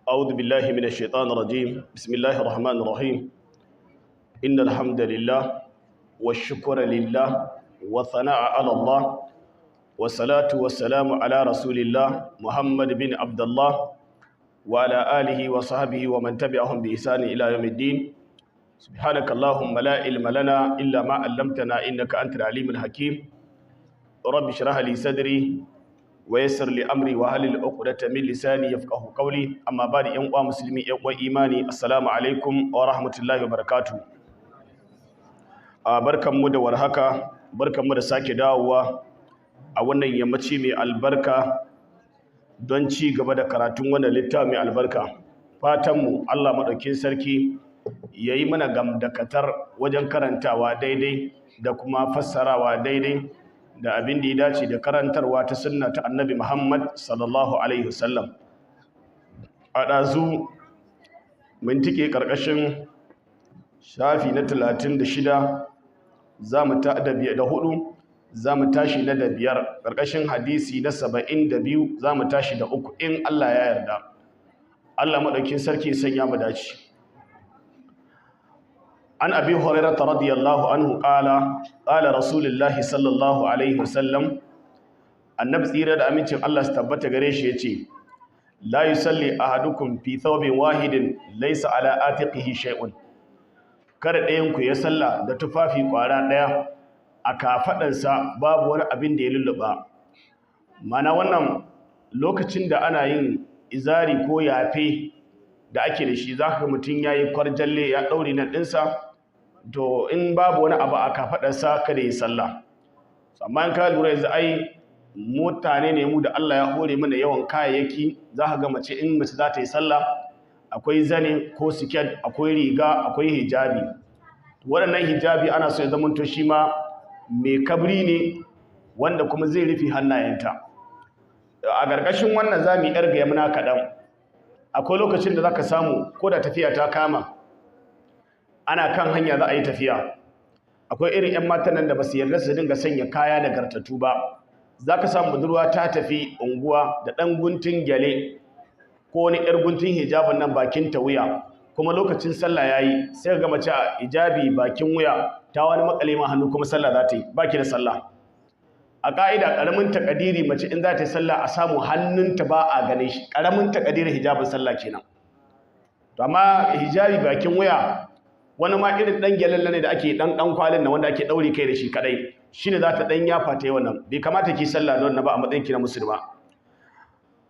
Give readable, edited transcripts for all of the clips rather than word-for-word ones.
أعوذ بالله من الشيطان الرجيم بسم الله الرحمن الرحيم إن الحمد لله والشكر لله والثناء على الله والصلاة والسلام على رسول الله محمد بن عبد الله وعلى آله وصحبه ومن تبعهم بإحسان إلى يوم الدين سبحانك اللهم لا علم لنا إلا ما علمتنا إنك أنت العليم الحكيم رب اشرح لي صدري ويسر لي امري واحلل عقدة من لساني يفقهوا قولي اما بعد ان uwa musulmi yan uwa imani assalamu alaikum wa rahmatullahi wa barakatuh barkanmu da warhaka barkanmu da sake dawowa a wannan yammaci mai albarka don ci gaba da karatun wannan littafi mai albarka fatanmu Allah madaukakin sarki yayi mana gamdakatar wajen karantawa daidai da kuma fassarawa daidai da abin da ya dace da karantarwa ta sunna ta annabi Muhammad sallallahu alaihi wasallam a ɗazu mun tike ƙarƙashin shafi na 36 za mu ta da 4 za mu tashi na da 5 ƙarƙashin hadisi na 72 za mu tashi da 3 in Allah ya yarda Allah madaukin sarki sanya mu dace عن أبي هريرة رضي الله عنه قال رسول الله صلى الله عليه وسلم النبي tsira da amincin Allah su tabbata gare shi yace la yusalli ahadukum fi thawbin wahidin laysa ala atiqihi shay'un kada ɗayan ku ya salla da tufafi kwara ɗaya a kafadansa babu wani abin da ya lulluba mana wannan lokacin da ana yin izari ko yafe da ake da shi zaka ga mutun yayi kwarjalle ya daure nan dinsa to in babu wani abu a kafadarsa kada yi sallah amma in ka lura yanzu ai mutane ne mu da Allah ya hore mana yawan kayayyaki zaka ga mace in mace za ta yi sallah akwai zane ko siket akwai riga akwai hijabi waɗannan hijabi ana so ya zama to shi ma mai kabri ne wanda kuma zai rufe hannayenta a gargashin wannan zamu yi yarga yamna kadan akwai lokacin da zaka samu ko da tafiya ta kama ana kan hanya za a yi tafiya akwai irin 'yan matan nan da ba su yarda su dinga sanya kaya da gartatu ba za ka samu budurwa ta tafi unguwa da ɗan guntun gyale ko wani 'yar guntun hijabin nan bakin ta wuya kuma lokacin sallah ya yi sai ga mace a hijabi bakin wuya ta wani makale ma hannu kuma sallah za ta yi baki da sallah a ƙa'ida ƙaramin takadiri mace in za ta yi sallah a samu hannunta ba a gane shi ƙaramin takadirin hijabin sallah kenan to amma hijabi bakin wuya wani ma irin dan gyalalla ne da ake dan kwalin na wanda ake daure kai da shi kadai shine za ta dan yafa ta yi wannan bai kamata ki sallah don na ba a matsayin ki na musulma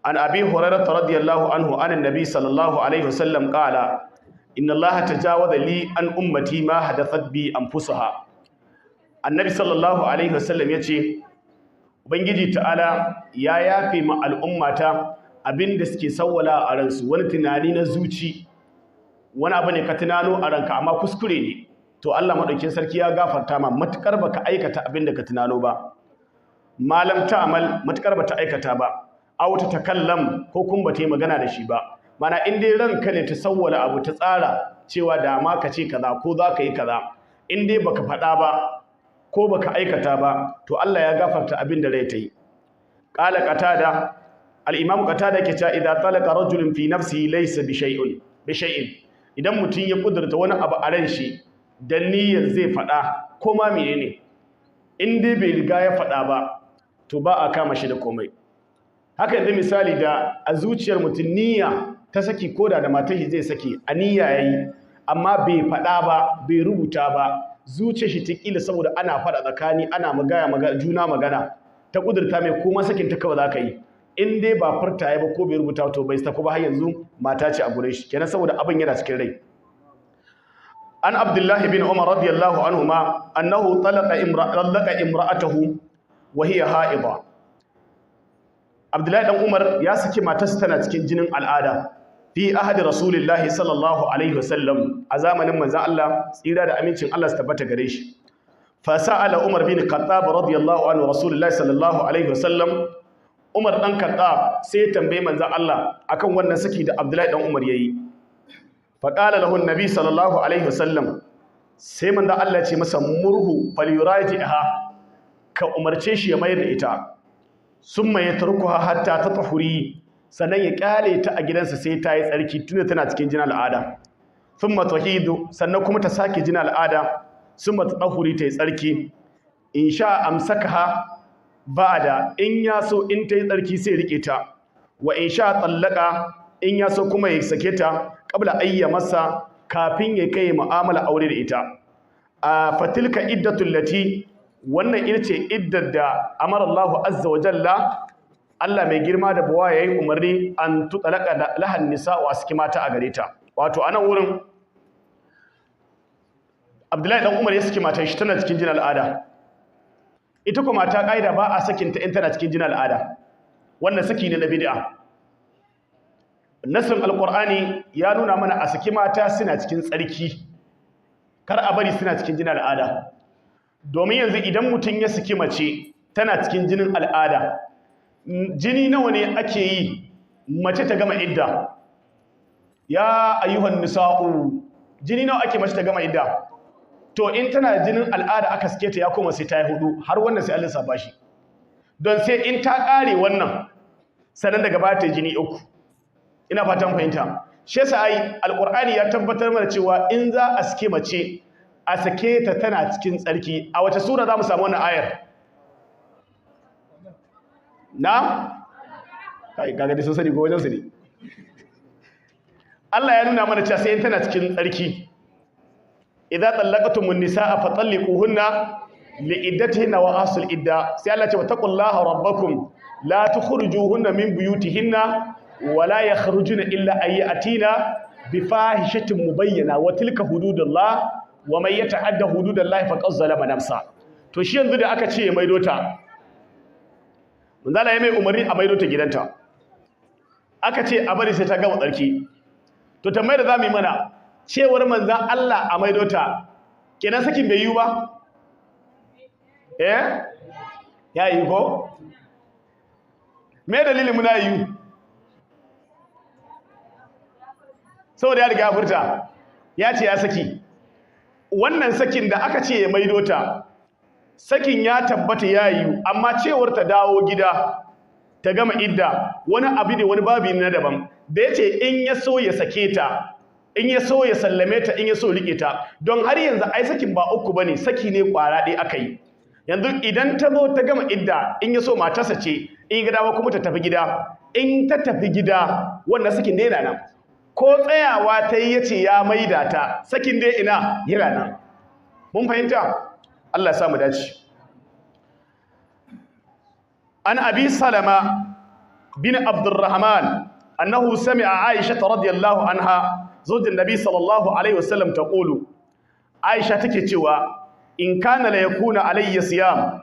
an abi hurairah radiyallahu anhu an annabi sallallahu alaihi wasallam qala inna allaha tajawaza li an ummati ma hadathat bi anfusaha annabi sallallahu alaihi wasallam yace ubangiji ta'ala ya yafe ma al'ummata abinda suke sawwala a ransu wani tunani na zuci wani abu ne ka tunano a ranka amma kuskure ne to Allah madaukin sarki ya gafarta ma matukar baka aikata abin da ka tunano ba malam ta'mal matukar bata aikata ba aw ta takallam ko kun bata yi magana da shi ba mana in dai ranka ne ta sawwala abu ta tsara cewa da ma ka ce kaza ko za ka yi kaza in dai baka faɗa ba ko baka aikata ba to Allah ya gafarta abin da rai ta yi qala qatada al-imam qatada ke cewa idza talaqa rajulun fi nafsihi laysa bi shay'in idan mutum ya kudurta wani abu a ran shi da niyyar zai faɗa ko ma menene in dai bai riga ya faɗa ba to ba a kama shi da komai haka yanzu misali da a zuciyar mutum niyya ta saki koda da matar shi zai saki a niyya yayi amma bai faɗa ba bai rubuta ba zuciyar shi ta kila saboda ana faɗa tsakani ana magana juna magana ta kudurta mai kuma sakin ta kawai za ka yi in dai ba furta ya ba ko bai rubuta to bai sako ba har yanzu mata ce a gure shi kenan saboda abin yana cikin rai an abdullahi bin umar radiyallahu anhuma annahu talaqa imra'atahu wa hiya haida abdullahi dan umar ya saki matarsa tana cikin jinin al'ada fi ahadi rasulillahi sallallahu alaihi wasallam a zamanin manzon Allah tsira da amincin Allah su tabbata gare shi fa sa'ala umar bin khattab radiyallahu anhu rasulillahi sallallahu alaihi wasallam Umar ɗan Khattab sai ya tambaye manzon Allah akan wannan saki da Abdullahi ɗan Umar yayi. Fa qala lahu an-nabi sallallahu alaihi wasallam sai manzon Allah ya ce masa murhu falyuraji'ha ka umarce shi ya mayar da ita. Summa yatrukuha hatta tatahuri sannan ya kyale ta a gidansa sai ta yi tsarki tunda tana cikin jinin al'ada thumma tahidu sannan kuma ta sake jinin al'ada thumma tatahuri ta yi tsarki in sha amsakaha ba'da in ya so in ta yi tsarki sai rike ta wa in sha tallaka in ya so kuma ya sake ta qabla ayya masa kafin ya kai mu'amala aure da ita a fatilka iddatul lati wannan irce iddar da amara Allah azza wa jalla Allah mai girma da bawa yayin umarni an tutalaka lahan nisa wa aski mata a gare ta wato anan wurin Abdullahi dan Umar ya saki matar shi tana cikin jinin al'ada ita kuma mata kaida ba a sakin ta in tana cikin jinin al'ada wannan saki ne na bid'a nasin alqur'ani ya nuna mana a saki mata suna cikin tsarki kar a bari suna cikin jinin al'ada domin yanzu idan mutum ya saki mace tana cikin jinin al'ada jini nawa ne ake yi mace ta gama idda ya ayyuhan nisa'u jini nawa ake mace ta gama idda to in tana jinin al'ada aka sake ta ya koma sai ta yi hudu har wannan sai Allah saba shi don sai in ta kare wannan sanan daga baya ta jini uku ina fatan fahimta shi yasa ai alqur'ani ya tabbatar mana cewa in za a sake mace a sake ta tana cikin tsarki a wace sura za mu samu wannan ayar na kai kaga dai sun sani ko wajen su ne Allah ya nuna mana cewa sai in tana cikin tsarki idza tallaqatumun nisaa fatalliquhunna liiddatihinna wa asul idda sai Allah ya ce wattaqullaha rabbakum la tukhrijuhunna min buyutihinna wa la yakhrujuna illa ayatina bifahishatin mubayyana wa tilka hududullah wa man yata'adda hududallahi faqad zalama nafsa to shi yanzu da aka ce ya maido ta manzala ya mai umarni a maido ta gidanta aka ce a bari sai ta gama tsarki to tambayar da zamu yi mana cewar manzan Allah a maido ta kenan sakin bai yi ba ya yi ko me dalilin muna yi saboda ya riga ya furta ya ce ya saki wannan sakin da aka ce ya maido ta sakin ya tabbata ya yi amma cewar ta dawo gida ta gama idda wani abu ne wani babi na daban da ya ce in ya so ya sake ta in ya so ya sallame ta in ya so rike ta don har yanzu ai sakin ba uku bane saki ne kwara ɗaya aka yi yanzu idan ta zo ta gama idda in ya so matarsa ce in ga dawo kuma ta tafi gida in ta tafi gida wannan sakin dai yana nan ko tsayawa ta yi yace ya maida ta sakin dai ina yana nan mun fahimta Allah ya sa mu dace an abi salama bin abdurrahman annahu sami'a aisha radhiyallahu anha zawjin nabi sallallahu alaihi wasallam taqulu aisha take cewa in kana la yakuna alayya siyam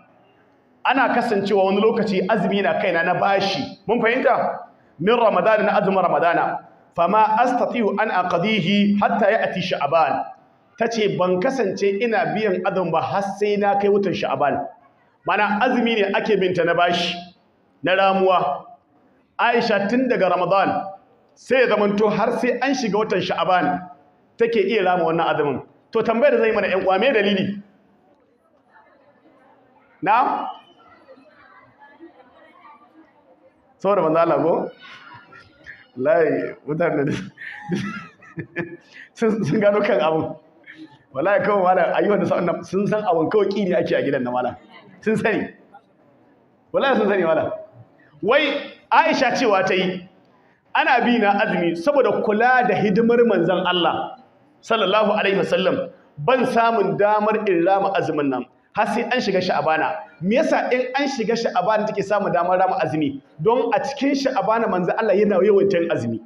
ana kasancewa wani lokaci azumi na kaina na bashi mun fahimta min ramadana na azumin ramadana fama astati'u an aqdihi hatta ya'ti sha'ban tace ban kasance ina biyan azumi ba har sai na kai watan sha'ban mana azumi ne ake binta na bashi na ramuwa aisha tun daga ramadan sai ya zamanto har sai an shiga watan sha'ban take iya rama wannan azumin to tambayar da zai mana ƴan uwa me dalili na saboda manzo Allah go wallahi mutane sun gano kan abun wallahi kawai malam ayyuhan da sa'an sun san abun kawai kini ake a gidan na malam sun sani wallahi sun sani malam wai Aisha cewa ta yi ana bi na azumi saboda kula da hidimar manzon Allah sallallahu alaihi wasallam ban samun damar in rama azumin nan har sai an shiga sha'abana me yasa in an shiga sha'abana take samu damar rama azumi don a cikin sha'abana manzon Allah yana yawancin azumi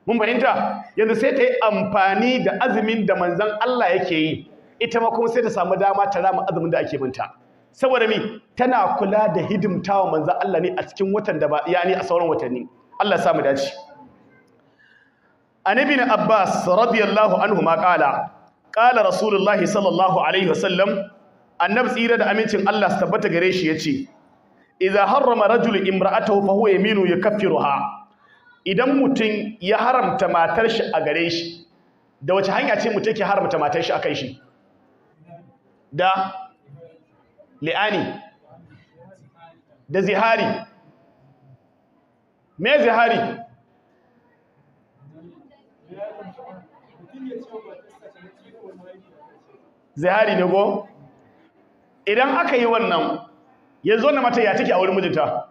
mun fahimta yanzu sai ta yi amfani da azumin da manzon Allah yake yi ita ma kuma sai ta samu dama ta rama azumin da ake binta saboda mi tana kula da hidimtawa manzon Allah ne a cikin watan da ba yani a sauran watanni Allah ya samu dace an ibn Abbas radiyallahu anhu ma qala rasulullahi sallallahu alaihi wasallam annabi tsira da amincin Allah su tabbata gare shi yace idza harrama rajulu imra'atahu fa huwa yaminu yakaffiruha idan mutum ya haramta matar shi a gare shi da wace hanya ce mutum ke haramta matar shi akan shi da li'ani da zihari me zihari zihari ne go idan aka yi wannan yanzu wannan mata ya take a wurin mijinta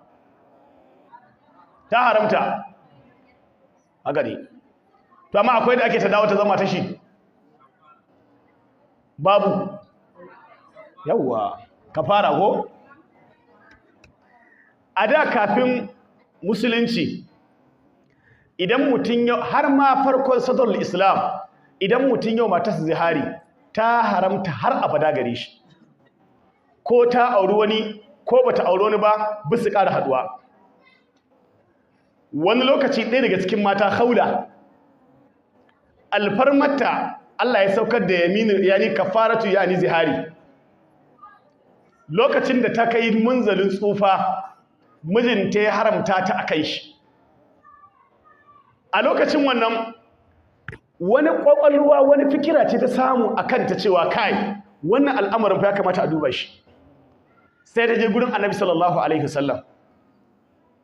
ta haramta haka ne to amma akwai da ake ta dawo ta zama ta shi babu yawwa kafara ko a da kafin musulunci idan mutum yau har ma farkon sadrul islam idan mutum yau matarsa zihari ta haramta har abada gare shi ko ta auri wani ko bata auri wani ba bisu ƙara haduwa wani lokaci ɗaya daga cikin mata Khawla alfarmata Allah ya saukar da yaminu yani kafaratu yani zihari lokacin da ta kai munzalin tsufa mijinta ya haramta ta akan shi a lokacin wannan wani kwakwalwa wani fikira ce ta samu akan ta cewa kai wannan al'amarin fa ya kamata a duba shi sai ta je gurin Annabi sallallahu alaihi wasallam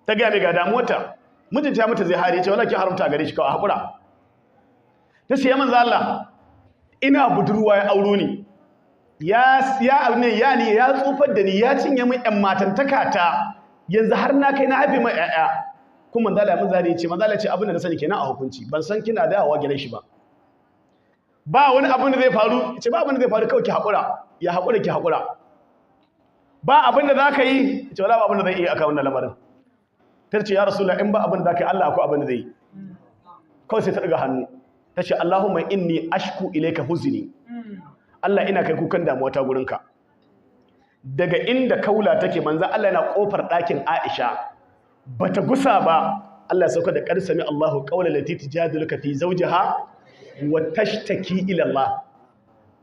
ta ga mai ga damuwarta mijinta ya mata zihari ya ce wallahi ki haramta gare shi kawai hakura ta ce ya manzo Allah ina budurwa ya auro ni ya tsufar da ni ya cinye min ƴan matantaka ta yanzu har na kai na haife mai ƴaƴa kuma manzo Allah ya mun zari ya ce manzo Allah ya ce abin da na sani kenan a hukunci ban san kina dawowa gidan shi ba wani abin da zai faru ce ba abin da zai faru kawai ki hakura ya hakura ki hakura ba abin da zaka yi ce wala ba abin da zai yi aka wannan lamarin ta ce ya rasulullah in ba abin da zaka yi Allah akwai abin da zai yi kawai sai ta daga hannu ta ce Allahumma inni ashku ilayka huzni Allah ina kai kukan damuwa ta gurinka daga inda Kaula take manzo Allah yana kofar ɗakin Aisha bata gusa ba Allah ya sauka da qarsami Allahu qawla lati tujadiluka fi zawjiha wa tashtaki ila Allah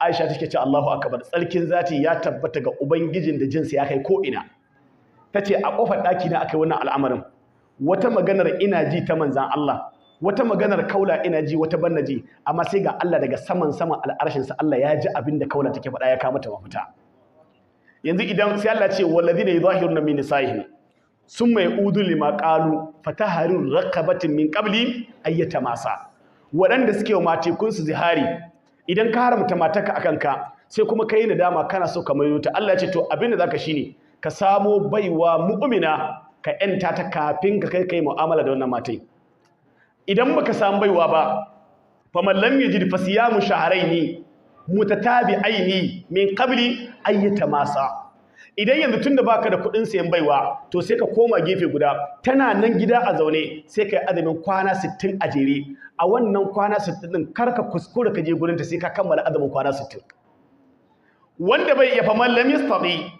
Aisha take ce Allahu akbar tsarkin zati ya tabbata ga ubangijin da jinsi ya kai ko ina tace a kofar ɗaki na akai wannan al'amarin wata maganar ina ji ta manzan Allah wata maganar Kaula ina ji wata banna ji amma sai ga Allah daga saman al'arshin sa Allah ya ji abinda Kaula take faɗa ya kama ta mafita yanzu idan sai Allah ce walladhina yudahiruna min nisa'ihim summa yaudu lima qalu fataharir raqabatin min qabli ayyata masa wadanda suke wa matekun su zihari idan ka haramta mataka akan ka sai kuma kai nadama kana so ka mayo ta Allah ya ce to abinda zaka shine ka samo baiwa mu'mina ka yanta ta kafin ka kai mu'amala da wannan matai idan baka samu baiwa ba faman lam yajid fasiyamu shahrayn mutatabi'aini min qabli ayyata masa idan yanzu tunda baka da kudin sayan baiwa to sai ka koma gefe guda tana nan gida a zaune sai kai azumin kwana 60 a jere a wannan kwana 60 din karka kuskura ka je gurin ta sai ka kammala azumin kwana 60 wanda bai iya faman lam yastati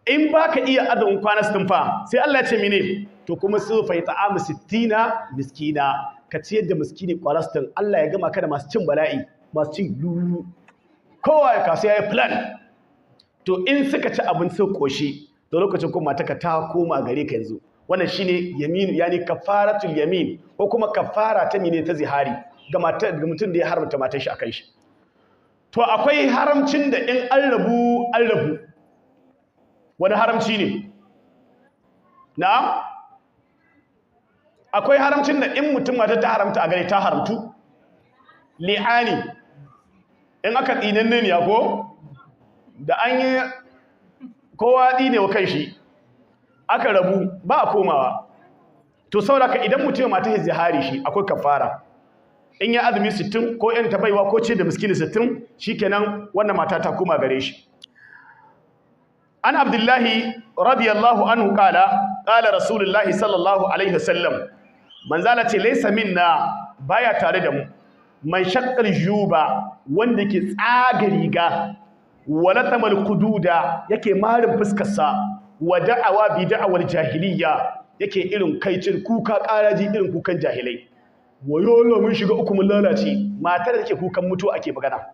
in baka iya azumin kwana 60 fa sai Allah ya ce mene to kuma su fa ta'amu 60 miskina ka ciyar da miskini kwana 60 Allah ya gama ka da masu cin bala'i masu cin lulu kowa ya kasu yayi plan to in suka ci abin sun koshi to lokacin kuma mataka ta koma gare ka yanzu wannan shine yamin yani kafaratul yamin ko kuma kafara ta mine ta zihari ga mutum da ya haramta matar shi akan shi to akwai haramcin da in an rabu wani haramci ne na'am akwai haramcin da in mutum matar ta haramta a gare ta haramtu li'ani in aka tsinanne ne ko da an yi kowa tsine wa kanshi aka rabu ba a komawa to sauraka idan mutum mata ya zihari shi akwai kafara in ya azumi 60 ko yan tabaiwa ko ce da miskini 60 shikenan wannan mata ta koma gare shi an abdullahi radiyallahu anhu qala rasulullahi sallallahu alaihi wasallam manzala ce laysa minna baya tare da mu man shaqqal juba wanda ke tsaga riga wala tamal kududa yake marin fuskar sa wa da'awa bi da'awar jahiliya yake irin kaicin kuka karaji irin kukan jahilai wayo mun shiga uku mun lalace matar da take kukan mutu ake magana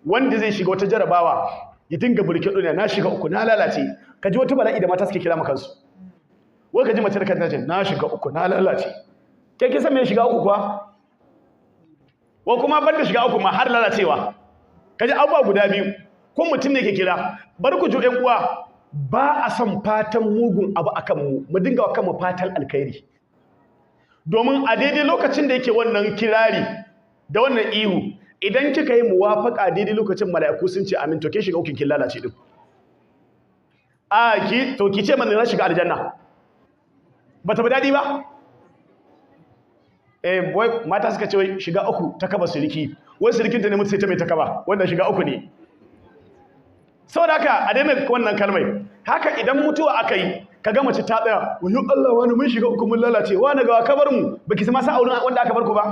wanda zai shiga wata jarabawa ya dinga burke duniya na shiga uku na lalace kaji wata bala'i da mata suke kira maka kansu wai kaji mace da kanta ce na shiga uku na lalace kai kin san me shiga uku kuwa wa kuma bar da shiga uku ma har lalacewa kaji abubuwa guda biyu ko mutum ne ke kira bar ku ju uwa ba a san fatan mugun abu akan mu dinga wa kanmu fatan alkhairi domin a daidai lokacin da yake wannan kirari da wannan ihu idan kika yi muwafaka daidai lokacin mala'iku sun ce amin to ke shiga ukin kin lalace din to ki ce mana na shiga aljanna bata bi dadi ba boy mata suka ce wai shiga uku ta kaba siriki wai sirikin ta ne mutu sai ta mai ta kaba wanda shiga uku ne saboda haka a daina wannan kalmai haka idan mutuwa aka yi kaga mace ta tsaya wayo Allah wani mun shiga uku mun lalace wani ga kabar mu baki sama sa auren wanda aka bar ku ba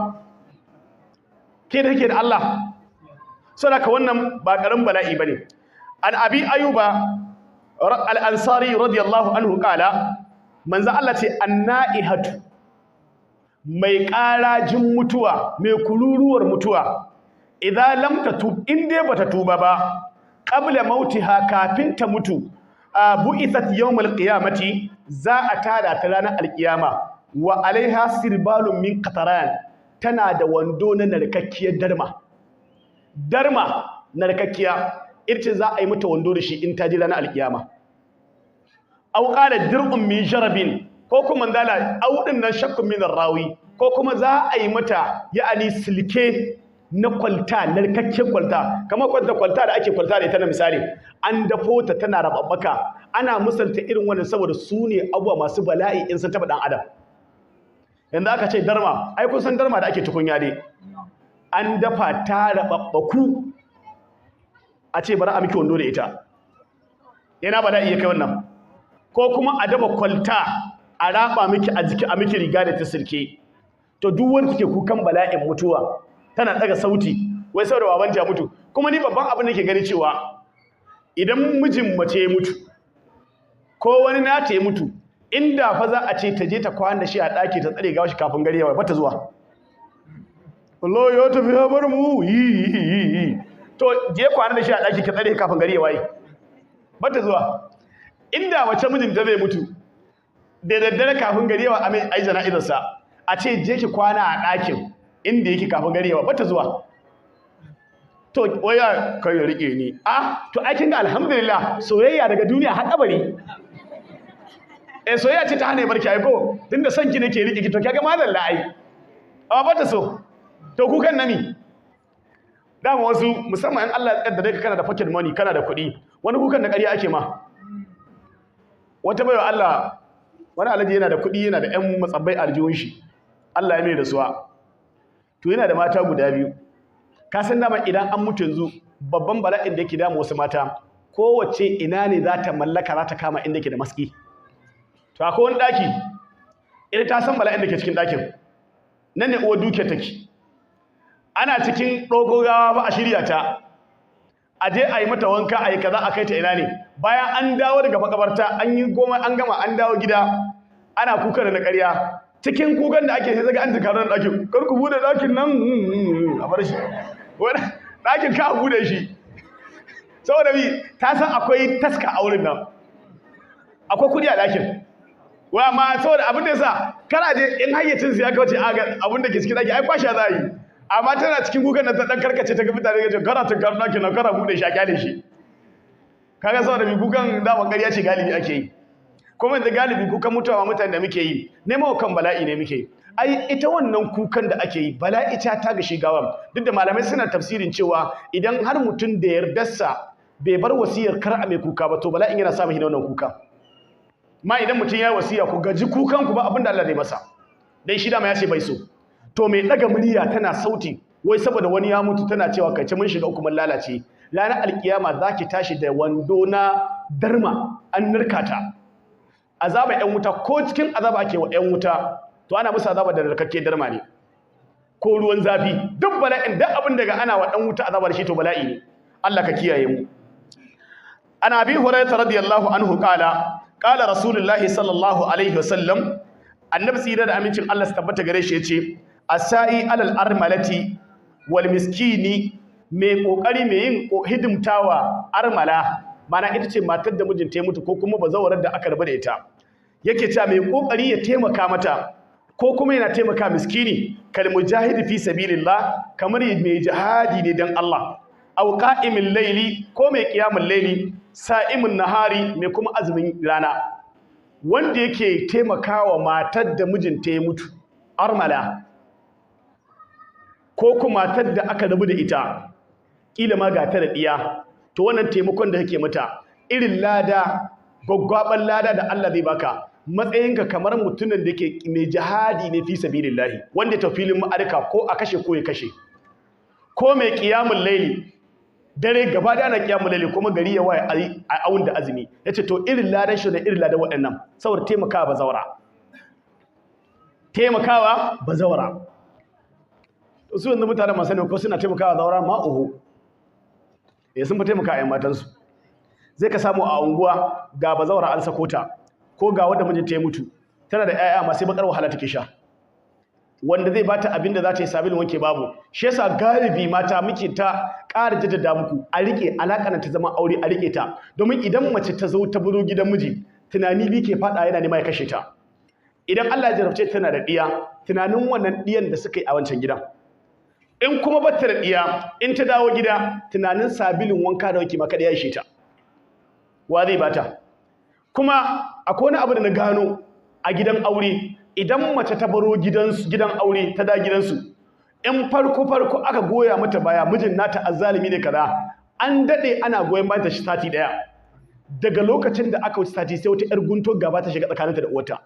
ke da yake da Allah saboda haka wannan ba karin bala'i bane an abi ayuba al-ansari radiyallahu anhu qala manzo Allah ce annaihatu mai ƙarajin mutuwa mai kururuwar mutuwa idan lam tatub in dai bata tuba ba qabla mautiha kafin ta mutu bu'ithat yawmal qiyamati za a tada ta ranar alkiyama wa alaiha sirbalun min qataran tana da wando na narkakkiyar darma narkakkiya irce za a yi mata wando da shi in ta ji ranar alkiyama aw qala dir'un min jarabin ko kuma dala audin nan shakkun min rawi ko kuma za a yi mata ya'ani silke na kwalta narkakken kwalta kamar kwalta da ake kwalta da ita na misali an dafo ta tana rababbaka ana misalta irin wannan saboda su ne abuwa masu bala'i in sun taba dan adam yanzu aka ce darma ai kun san darma da ake tukunya dai an dafa ta rababbaku a ce bari a miki wando da ita yana bala'i ya kai wannan ko kuma a dafa kwalta a raba miki a jiki a miki riga da ta sirke to duk wanda take kukan bala'in mutuwa tana daga sauti wai saboda baban ta mutu kuma ni babban abin da ke gani cewa idan mijin mace ya mutu ko wani na ta mutu inda fa za a ce ta je ta kwana da shi a daki ta tsare gawa shi kafin gari yawa bata zuwa wallahi ya tafi ya bar mu to je kwana da shi a daki ka tsare kafin gari yawa bata zuwa inda mace mijin ta zai mutu da daddare kafin gari yawa ai jana'izarsa a ce je ki kwana a ɗakin inda yake kafin gari yawa bata zuwa to waya kai ya rike ni to aikin ga alhamdulillah soyayya daga duniya har kabari soyayya ce ta hane barki ai ko tunda son ki nake rike ki to kaga mazalla ai amma bata so to ku kan nami dama wasu musamman in Allah ya kaddare ka kana da pocket money kana da kuɗi wani kukan da ƙarya ake ma wata baiwa Allah wani alaji yana da kuɗi yana da ƴan matsabbai aljihun shi Allah ya mai da suwa to yana da mata guda biyu ka san dama idan an mutu yanzu babban bala'in da yake damu wasu mata kowace ina ne za ta mallaka za ta kama inda yake da maski to akwai wani daki ita ta san bala'in da ke cikin dakin nan ne uwar duke take ana cikin dogogawa ba a shirya ta a je a yi mata wanka a yi kaza a kai ta ina ne bayan an dawo daga makabarta an yi goma an gama an dawo gida ana kuka da na ƙarya cikin kukan da ake sai zaga an jika ran ɗakin kar ku bude ɗakin nan a bar shi ɗakin ka bude shi saboda bi ta san akwai taska a wurin nan akwai kuɗi a ɗakin wa amma saboda abin da yasa kana je in hayyacin ya kauce aga abin da ke cikin ɗaki ai kwashe za yi amma tana cikin kukan da ta dan karkace ta ga mutane ga kana ta karna ɗakin nan kana bude shi a kyale shi kaga saboda bi kukan da ƙarya ce galibi ake yi kuma da galibi kukan mutuwa mutane da muke yi nemo kan bala'i ne muke ai ita wannan kukan da ake yi bala'i ta ga shigawa duk da malamai suna tafsirin cewa idan har mutum da yardarsa bai bar wasiyar kar a mai kuka ba to bala'in yana samun hina wannan kuka ma idan mutum ya yi wasiya ku gaji kukan ku ba abinda Allah zai masa dan shi dama ya ce bai so to mai daga murya tana sauti wai saboda wani ya mutu tana cewa kai mun shiga uku mun lalace ranar alkiyama zaki tashi da wando na darma an nirkata azaba ƴan wuta ko cikin azaba ake wa ƴan wuta to ana musu azaba da narkakke darma ne ko ruwan zafi duk bala'in duk abin daga ana wa ɗan wuta azaba da shi to bala'i ne Allah ka kiyaye mu ana abi hurairah radiyallahu anhu qala rasulullahi sallallahu alaihi wasallam annabi tsira da amincin Allah su tabbata gare shi yace asai alal armalati wal miskini mai kokari mai yin hidimtawa armala mana ita ce matar da mijinta ya mutu ko kuma bazawarar da aka rabu da ita yake cewa mai kokari ya taimaka mata ko kuma yana taimaka miskini kal mujahid fi sabilillah kamar mai jihadi ne dan Allah aw qa'imil layli ko mai qiyamul layli sa'imun nahari mai kuma azumin rana wanda yake taimakawa matar da mijinta ya mutu armala ko kuma matar da aka rabu da ita kila ma ga ta da diya, to wannan taimakon da kake mata irin lada gwaggwaban lada da Allah zai baka matsayinka kamar mutumin da yake mai jihadi ne fi sabilillahi, wanda ta filin ma'arka ko a kashe ko ya kashe, ko mai qiyamul layli dare gaba da ana qiyamul layli kuma gari ya waye a awun da azumi, yace to irin ladan shi da irin ladan waɗannan saboda taimakawa bazawara to su yanzu mutanen masu ne ko suna taimakawa bazawara ma uhu sun fi taimaka a matansu. Zai ka samu a unguwa ga bazawara an sako ta ko ga wanda mijinta ya mutu tana da 'ya'ya masu bakar wahala take sha, wanda zai bata abin da za ta yi sabulun wanke babu. Shi yasa galibi mata muke ta ƙara jaddada muku a rike alaƙar ta zama aure, a rike ta, domin idan mace ta zo ta buro gidan miji tunani bi ke fada yana nema ya kashe ta. Idan Allah ya jarabce tana da diya, tunanin wannan diyan da suka yi a wancan gidan, in kuma bata da diya, in ta dawo gida tunanin sabulun wanka da wanke ma kada ya ishe ta, wa zai bata? Kuma akwai wani abu da na gano a gidan aure, idan mace ta baro gidan aure ta da gidansu, in farko aka goya mata baya mijin nata azzalimi ne kaza, an dade ana goyen bayan ta shi sati daya, daga lokacin da aka wuce sati sai wata yar gunto gaba ta shiga tsakaninta da uwarta,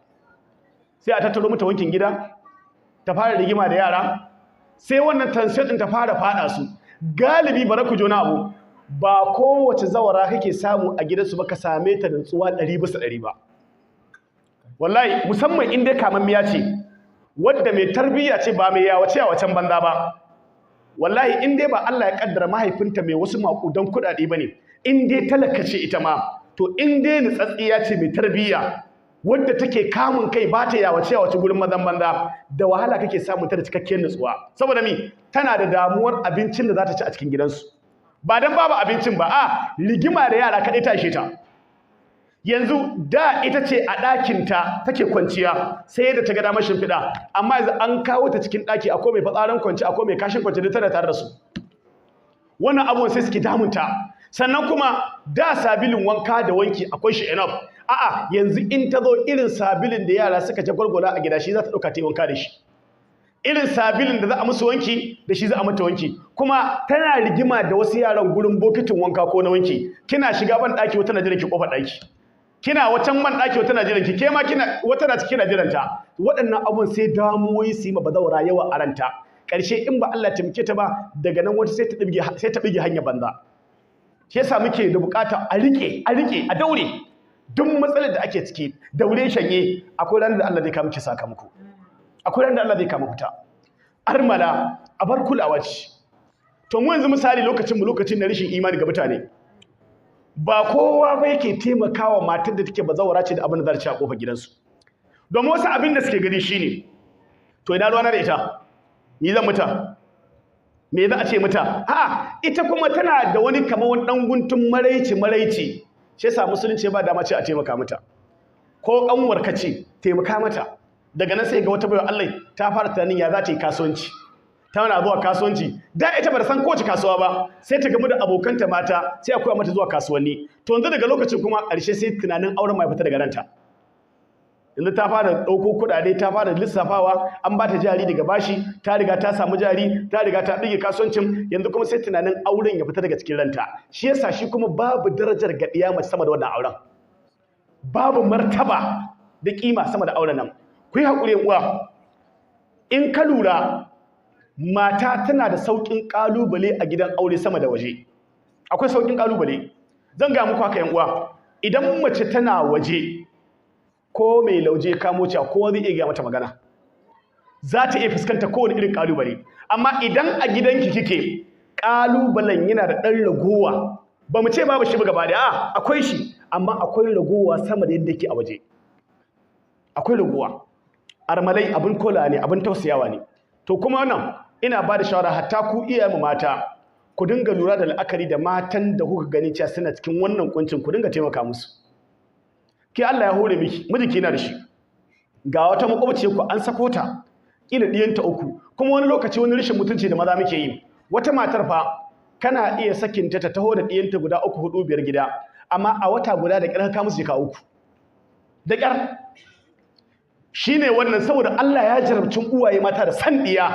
sai a tattaro mata wankin gida, ta fara rigima da yara, sai wannan tension din ta fara fada su. Galibi bara ku jona abu, ba kowace zawara kake samu a gidansu ba ka same ta da nutsuwa 100% ba. Wallahi musamman in dai kamammiya ce, wadda mai tarbiyya ce, ba mai yawacen banza ba. Wallahi in dai ba Allah ya kaddara mahaifinta mai wasu makudan kuɗaɗe bane, in dai talaka ce ita ma, to in dai nutsatsiya ce mai tarbiyya, wadda take kamun kai ba ta yawace gurin mazan banza, da wahala kake samun ta da cikakkiyar nutsuwa. Saboda mi tana da damuwar abincin da za ta ci a cikin gidansu, ba dan babu abincin ba, a rigima da yara kaɗai ta ishe ta. Yanzu da ita ce a ɗakinta take kwanciya sai da ta ga damar shimfiɗa, amma yanzu an kawo ta cikin ɗaki, akwai mai fitsarin kwanci, akwai mai kashin kwanci, da tana tare da su. Wannan abubuwan sai suke damunta. Sannan kuma da sabilin wanka da wanki akwai shi enough, a'a yanzu in ta zo irin sabilin da yara suka jagwalgwala a gida shi za ta ɗauka ta yi wanka da shi, irin sabilin da za a musu wanki da shi za a mata wanki. Kuma tana rigima da wasu yaran gurin bokitin wanka ko na wanki, kina shiga ban ɗaki wata na jiran ki kofar ɗaki, kina wacan ban ɗaki wata na jiran ki, ke ma wata na cikin jiran ta. Waɗannan abun sai damuwoyi su yi ma bazawara yawa a ranta, ƙarshe in ba Allah taimake ta ba, daga nan wata sai ta bige hanya banza. Shi yasa muke da bukata a rike a daure, duk matsalar da ake ciki daure shanye, akwai ranar da Allah zai kama ki sakamako, akwai ranar da Allah zai kama fita. Armala a bar kulawa ce. To mu yanzu misali lokacin na rashin imani ga mutane, ba kowa ba yake taimakawa matar da take bazawara ce da abin da za ta ci a kofar gidansu. Domin wasu abin da suke gani shine, to ina ruwana da ita, ni zan muta, me za a ce mata? A'a, ita kuma tana da wani kamar wani dan guntun maraici, shi yasa musulunci ba dama ce a taimaka mata. Ko kanwarka ce, taimaka mata. Daga nan sai ga wata bayar Allah ta fara tunanin ya za ta yi kasuwanci, tana zuwa kasuwanci, da ita ba da san kowace kasuwa ba, sai ta gamu da abokanta mata, sai a koya mata zuwa kasuwanni. To yanzu daga lokacin kuma ƙarshe sai tunanin auren mai fita daga ranta. Yanzu ta fara ɗauko kuɗaɗe, ta fara lissafawa, an ba ta jari daga bashi, ta riga ta samu jari, ta riga ta ɗige kasuwancin, yanzu kuma sai tunanin auren ya fita daga cikin ranta. Shi yasa shi kuma babu darajar ga ɗiya mace sama da wannan auren, babu martaba da kima sama da auren nan. Ku yi haƙuri uwa, in ka lura mata tana da sauƙin ƙalubale a gidan aure sama da waje. Akwai sauƙin ƙalubale. Zan ga muku haka uwa, idan mace tana waje, ko mai lauje kamo ci ko zai iya mata magana, za ta iya fuskanta kowane irin ƙalubale. Amma idan a gidanki kike, ƙalubalen yana da ɗan ragowa, ba mu ce babu shi ba gaba da akwai shi, amma akwai ragowa sama da yadda yake a waje. Akwai ragowa. Armalai abin kola ne, abin tausayawa ne. To kuma wannan ina ba da shawara hatta ku iyayenmu mata, ku dinga lura da la'akari da matan da kuka gani cewa suna cikin wannan kuncin, ku dinga taimaka musu. Ke Allah ya hore miki, mijinki yana da shi, ga wata makwabciyar ku an sako ta, kila diyanta 3, kuma wani lokaci wani rashin mutunci da maza muke yi. Wata matar fa kana iya sakinta ta taho da diyanta guda 3, 4, 5 gida, amma a wata guda da ƙyar ka musu jika 3 da ƙyar. shine wannan, saboda Allah ya jarabci uwaye mata da san diya,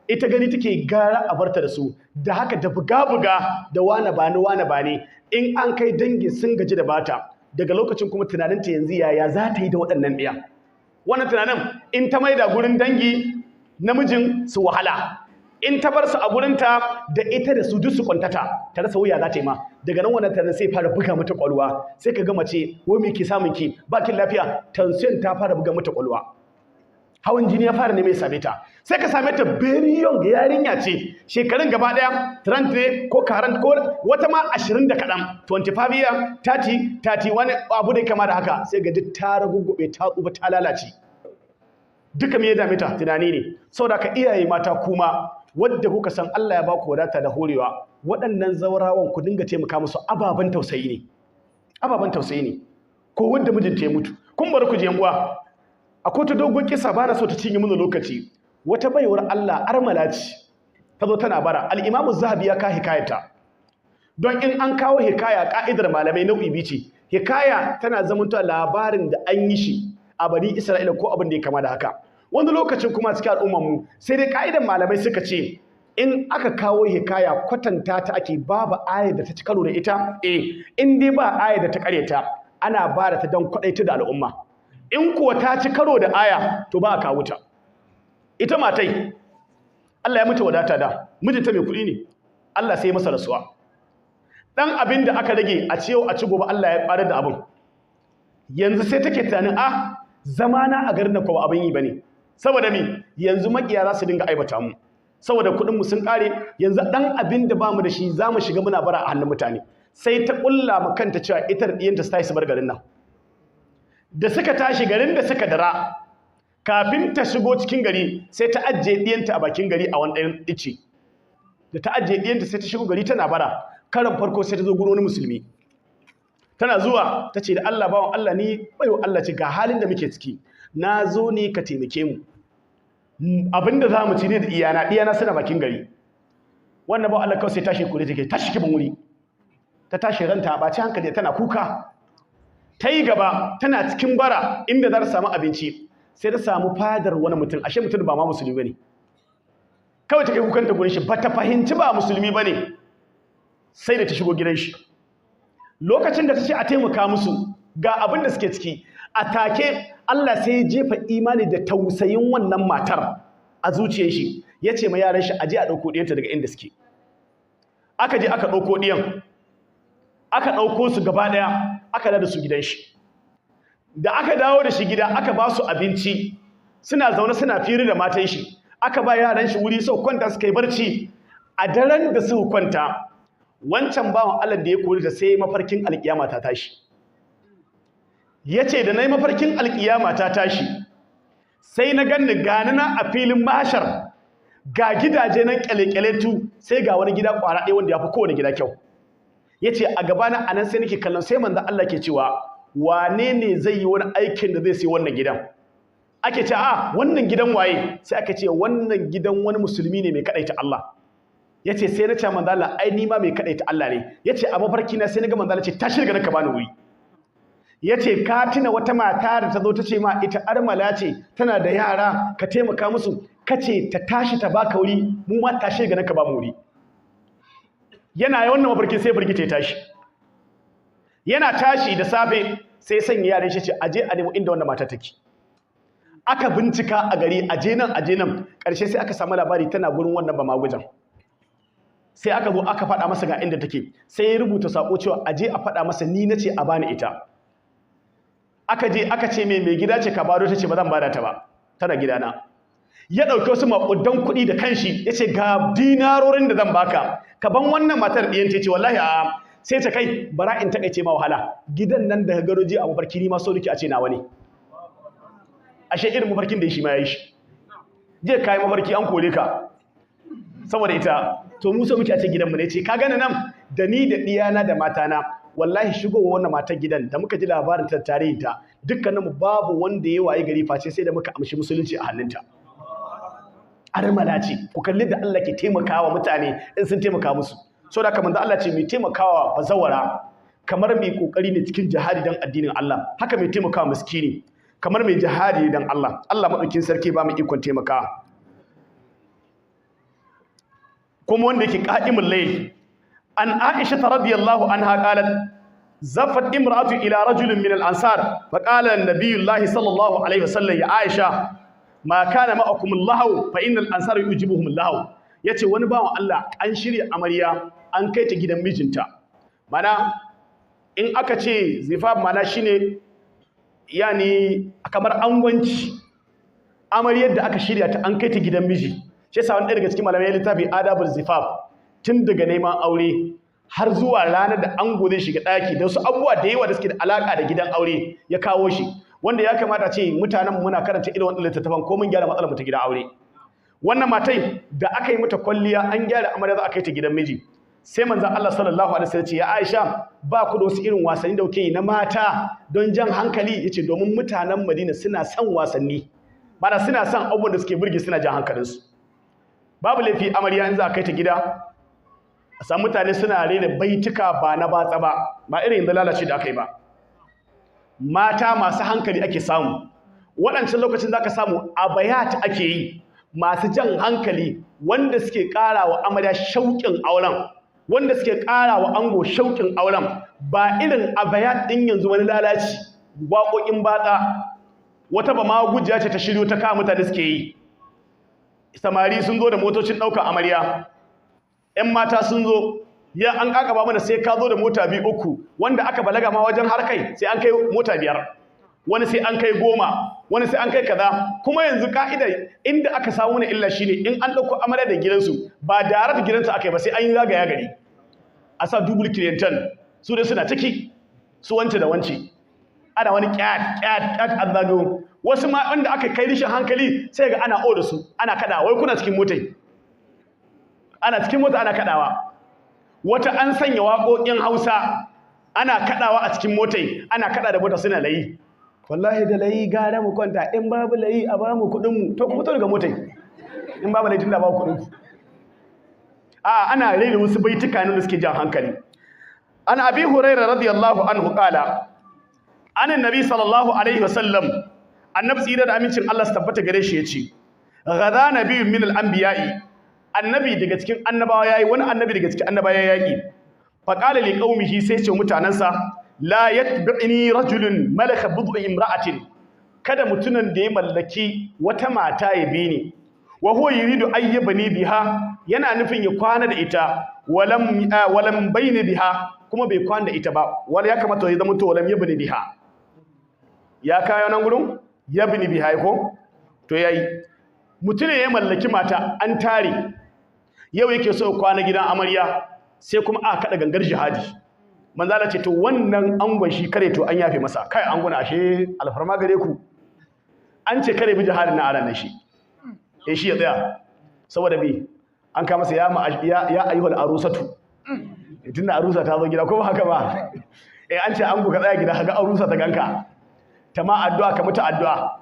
ita gani take gara a barta da su, da haka da buga da wane bani in an kai dangi sun gaji da bata, daga lokacin kuma tunaninta yanzu yaya za ta yi da waɗannan ɗiya. Wannan tunanin in ta maida gurin dangi namijin su wahala, in ta bar su a gurinta da ita da su duk su kwantata, ta rasa wuya za ta yi ma. Daga nan wannan tunanin sai fara buga mata kwalwa, sai ka ga mace wai me ke samun ki, bakin lafiya, tension ta fara buga mata kwalwa, hawan jini ya fara neman same ta, sai ka same ta very young yarinya ce, shekarun gaba daya 30 ko 40 ko wata ma 20 da kadan, 25 year 30 wani abu da kama da haka, sai ga duk ta ragugube ta tsuba ta lalace. Duka me ya dame ta? Tunani ne. Saboda ka iyaye mata kuma wadda kuka san Allah ya baku wadata da horewa, waɗannan zaurawan ku dinga taimaka musu, ababan tausayi ne. Ababan tausayi ne. Ko wanda mijinta ya mutu, kun bar ku je yan uwa. Akwai ta dogon kisa ba na so ta cinye mana lokaci. Wata baiwar Allah armala ce, ta zo tana bara. Al-Imam Zahabi ya ka hikayata. Don in an kawo hikaya ka'idar malamai nau'i biyu ce. Hikaya tana zamantowa labarin da an yi shi a Bani Isra'ila ko abin da ya kama da haka. Wani lokacin kuma cikin al'ummar mu sai dai ka'idar malamai suka ce in aka kawo hikaya kwatanta ta ake, babu ayar da ta ci karo da ita, in dai ba ayar da ta kareta, ana ba da ta don kwadaita da al'umma. In kuwa ta ci karo da aya to ba a kawo ta. Ita matai Allah ya mata wadata da mijinta mai kuɗi ne, Allah sai masa rasuwa. Dan abin da aka rage a ciyo a ci gobe Allah ya ɓarar da abin. Yanzu sai take tunanin zamana a garin nan ko abin yi bane, saboda me yanzu makiya za su dinga aibata mu, saboda kuɗin mu sun kare, yanzu dan abin da bamu da shi zamu shiga muna bara a hannun mutane. Sai ta kulla ma kanta cewa ita da diyanta sai su bar garin nan. Da suka tashi garin da suka dara, kafin ta shigo cikin gari sai ta ajiye diyanta a bakin gari a wani ɗayan ice. Da ta ajiye diyanta sai ta shigo gari tana bara. Karan farko sai ta zo gurin wani musulmi. Tana zuwa ta ce da Allah bawan Allah, ni baiwa Allah ce ga halin da muke ciki, na zo ne ka taimake mu, abinda za mu ci ne da iyana suna bakin gari. Wannan bawan Allah kawai sai tashi kure take tashi kiban wuri, ta tashi ranta ba ci hankali tana kuka. Ta yi gaba tana cikin bara inda za ta samu abinci, sai ta samu fadar wani mutum, ashe mutum ba ma musulmi bane. Kawai ta kai kukanta gurin shi, ba ta fahimci ba musulmi bane, sai da ta shigo gidan shi. Lokacin da ta ce a taimaka musu ga abin da suke ciki, a take Allah sai ya jefa imani da tausayin wannan matar a zuciyar shi, ya ce ma yaran shi aje a ɗauko ɗiyanta daga inda suke. Aka je aka ɗauko ɗiyan, aka ɗauko su gaba ɗaya aka da su gidan shi. Da aka dawo da shi gida aka ba su abinci, suna zaune suna firi da matan shi, aka ba yaran shi wuri sau kwanta suka yi barci. A daren da suka kwanta, wancan bawan Allah da ya kori ta sai mafarkin alkiyama ta tashi. Yace da nayi mafarkin alkiyama ta tashi, sai na ganni gani na a filin mahashar, ga gidaje nan kyalekyaletu, sai ga wani gida kwara ɗaya wanda ya fi kowane gida kyau. Yace a gabana anan sai nake kallon, sai manzo Allah ke cewa wane ne zai yi wani aikin da zai sai wannan gidan? Ake ce wannan gidan waye? Sai aka ce wannan gidan wani musulmi ne mai kadaita Allah. Yace sai na ce manzo Allah ai ni ma mai kadaita Allah ne. Yace a mafarki na sai na ga manzo Allah ce tashi daga nan ka bani wuri. Yace ka tuna wata mata da ta zo ta ce ma ita armala ce, tana da yara, ka taimaka musu, kace ta tashi ta baka wuri, mu ma tashi daga nan ka ba mu wuri. Yana wannan mafarkin sai burgita ya tashi. Yana tashi da safe sai sanya yaran shi ce aje a nemo inda wannan mata take. Aka bincika a gari aje nan ƙarshe sai aka samu labari tana gurin wannan ba magujan. Sai aka zo aka faɗa masa ga inda take, sai ya rubuta sako cewa aje a faɗa masa ni nace a bani ita. Aka je aka ce mai gida ce ka bado, tace ba zan bada ta ba, tana gidana. Ya dauki wasu makudan kuɗi da kanshi yace ga dinarorin da zan baka, ka ban wannan matar ɗiyan ce wallahi sai ta kai bara in takaice ma wahala, gidan nan da garoji a mafarki ni ma so nake a ce nawa ne. Ashe irin mafarkin da shi ma yayi shi. Je kai mafarki an kore ka saboda ita, to mu so muke a ce gidan mu ne. Ce ka gane nan da ni da diyana da matana, wallahi shigowa wannan matar gidan da muka ji labarin ta tarihin ta, dukkaninmu babu wanda ya waye gari face sai da muka amshi musulunci a hannunta. Armala ce, ku kalli da Allah ke taimakawa mutane in sun taimaka musu. So da kamar da Allah ce mai taimakawa bazawara kamar mai kokari ne cikin jihadi dan addinin Allah, haka mai taimakawa miskini kamar mai jihadi dan Allah. Allah madaukin sarki ba mu ikon taimaka. Kuma wanda yake qa'imul layl, an Aisha radiyallahu anha qalat zafat imra'atu ila rajulin min al-ansar fa qala an-nabiyullahi sallallahu alaihi wasallam ya Aisha ma kana ma'akum al-lahu fa innal ansar yujibuhum al-lahu. Yace wani bawan Allah an shirya amarya an kai ta gidan mijinta. Mana in aka ce zifaf mana shine yani kamar angwanci, amaryar da aka shirya ta an kai ta gidan miji. Shi yasa wani daga cikin malamai ya littafi adabul zifaf, tun daga neman aure har zuwa ranar da ango zai shiga daki da wasu abubuwa da yawa da suke da alaka da gidan aure ya kawo shi, wanda ya kamata ce mutanen muna karanta irin wannan littattafan ko mun gyara matsalar mu ta gidan aure. Wannan matai da aka yi mata kwalliya an gyara amarya za a kai ta gidan miji, sai manzon Allah sallallahu alaihi wasallam ce ya Aisha ba ku da wasu irin wasanni da kuke yi na mata don jan hankali? Yace domin mutanen Madina suna son wasanni, mana suna son abubuwan da suke burge, suna jan hankalinsu. Babu laifi amarya in za a kai ta gida a samu mutane suna rera baituka ba na batsa ba irin da lalace da aka yi ba. Mata masu hankali ake samu, waɗancan lokacin za ka samu abayat ake yi masu jan hankali, wanda suke ƙara wa amarya shauƙin auren, wanda suke ƙara wa ango shauƙin auren, ba irin abayat ɗin yanzu wani lalaci waƙoƙin batsa. Wata ba ma gujiya ce ta shiryo ta kawo mutane suke yi. Samari sun zo da motocin ɗaukar amarya, 'yan mata sun zo, ya an ƙaƙaba mana sai ka zo da mota 2-3, wanda aka balaga ma wajen harkai sai an kai mota 5, wani sai an kai 10, wani sai an kai kaza. Kuma yanzu ka'ida inda aka samu na illa shine in an ɗauko amarya da gidansu ba da da gidansu aka yi ba, sai an yi zagaya gari a sa dubul clientele, su dai suna ciki su wance da wance, ana wani kyat an zagayo. Wasu ma wanda aka kai rishin hankali sai ga ana o da su ana kaɗawa, wai kuna cikin motai, ana cikin mota ana kaɗawa. Wata an sanya waƙoƙin Hausa ana kaɗawa a cikin motai, ana kaɗa da mota suna layi. Wallahi da layi gara mu kwanta, in babu layi a ba mu kuɗin mu. To ku fito daga motai in babu layi tunda ba ku kuɗin ku. Ana raina wasu baituka ne da suke jan hankali. An Abi Hurairah radiyallahu anhu qala anan nabi sallallahu alaihi wasallam, annabi tsira da amincin Allah su tabbata gare shi yace ghada nabiyyun min al-anbiya'i, annabi daga cikin annabawa yayi, wani annabi daga cikin annabawa ya yaki. Fa qala li qaumihi, sai ce mutanansa la yatbi'ni rajulun malaka bud'u imra'atin, kada mutunan da ya mallaki wata mata ya bi ni, wa huwa yuridu ayyabani biha, yana nufin ya kwana da ita, walam bayni biha, kuma bai kwana da ita ba. Wala ya kamata ya zama to walam yabni biha, ya kayo nan gurin yabni biha ko to yayi. Mutune ya mallaki mata an tare, yau yake so kwana gidan amarya, sai kuma aka kada gangar jihadi. Manzo Allah ce to wannan angon shi kare to an yafe masa. Kai angona ashe alfarma gare ku, an ce kare bi jihadin na aran shi, shi ya tsaya saboda bi an ka masa ya ayyuhal arusatu, tunda arusa ta zo gida ko ba haka ba, an ce ango ka tsaya gida kaga arusa ta ganka ta ma addu'a ka mutu addu'a,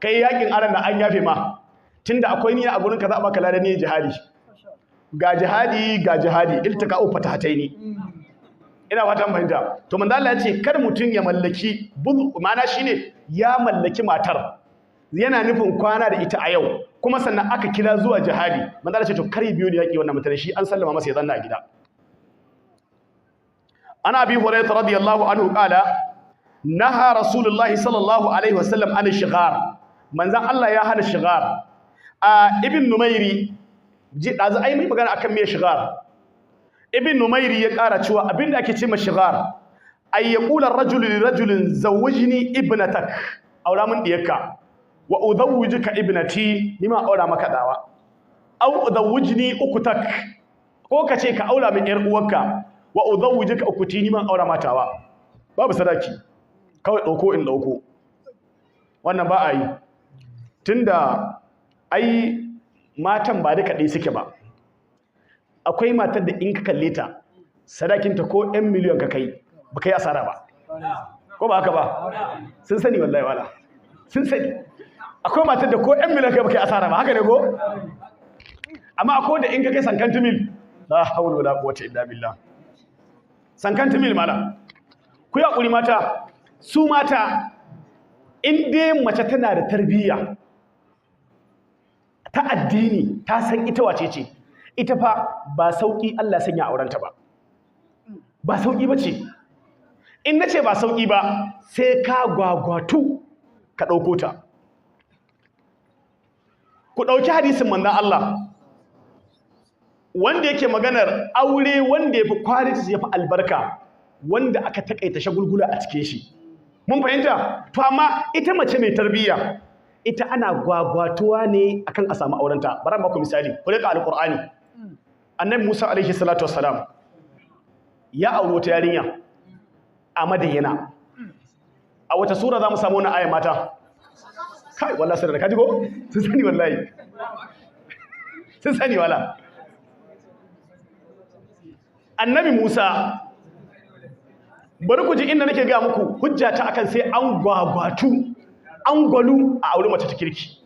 kai yakin aran da an yafe ma, tunda akwai niyya a gurin ka za a baka ladan niyyar jihadi. Ga jihadi iltika'u fatahataini, ina fatan fahimta. To manzo Allah ya ce kar mutun ya mallaki ma'ana shine ya mallaki matar, yana nufin kwana da ita a yau, kuma sannan aka kira zuwa jihadi. Manzo Allah ya ce to kar biyo da yaki wannan mutane, shi an sallama masa ya zanna a gida. Ana Abi Hurairah radiyallahu anhu qala naha Rasulullahi sallallahu alaihi wasallam an shighar, manzon Allah ya hana shighar. Ibn Numairi dazu ai mai magana akan me shighar. Ibn Numairi ya ƙara cewa abinda ake ce ma shighar ay yaqulu ar-rajulu li rajulin zawwijni ibnatak, aura mun diyarka, wa udawwijuka ibnati, nima aura maka dawa, aw udawwijni ukutak, ko kace ka aura min yar uwarka, wa udawwijuka ukuti, nima aura matawa. Babu sadaki, kawai dauko in dauko. Wannan ba a yi, tunda ai matan ba duka ɗaya suke ba. Akwai matar da in ka kalle ta sadakinta ko 'yan miliyan ka kai ba kai asara ba, ko ba haka ba? Sun sani wallahi wala, sun sani. Akwai matar da ko 'yan miliyan kai ba kai asara ba, haka ne ko? Amma akwai da in ka kai sankantu mil, la hawla wala quwwata illa billah, sankantu mil mala. Ku yi hakuri mata, su mata in dai mace tana da tarbiyya ta addini ta san ita wace ce, ita fa ba sauki Allah sanya aurenta ba sauki bace. In nace ba sauki ba sai ka gwagwatu ka dauko ta. Ku dauki hadisin manzon Allah wanda yake maganar aure wanda yafi quality yafi albarka, wanda aka takaita shagulgula a cikin shi. Mun fahimta? To amma ita mace mai tarbiyya ita ana gwagwatuwa ne akan a samu aurenta. Bari mu ku misali, ku rika alqur'ani. Annabi Musa alaihi salatu wassalam ya aure wata yarinya a Madiyana. A wata sura zamu samu wannan aya mata? Kai wallahi sai da kaji ko? Sun sani wallahi. Sun sani wala. Annabi Musa, bari ku ji inda nake ga muku hujjata akan sai an gwagwatu an gwalu a aure mace ta kirki.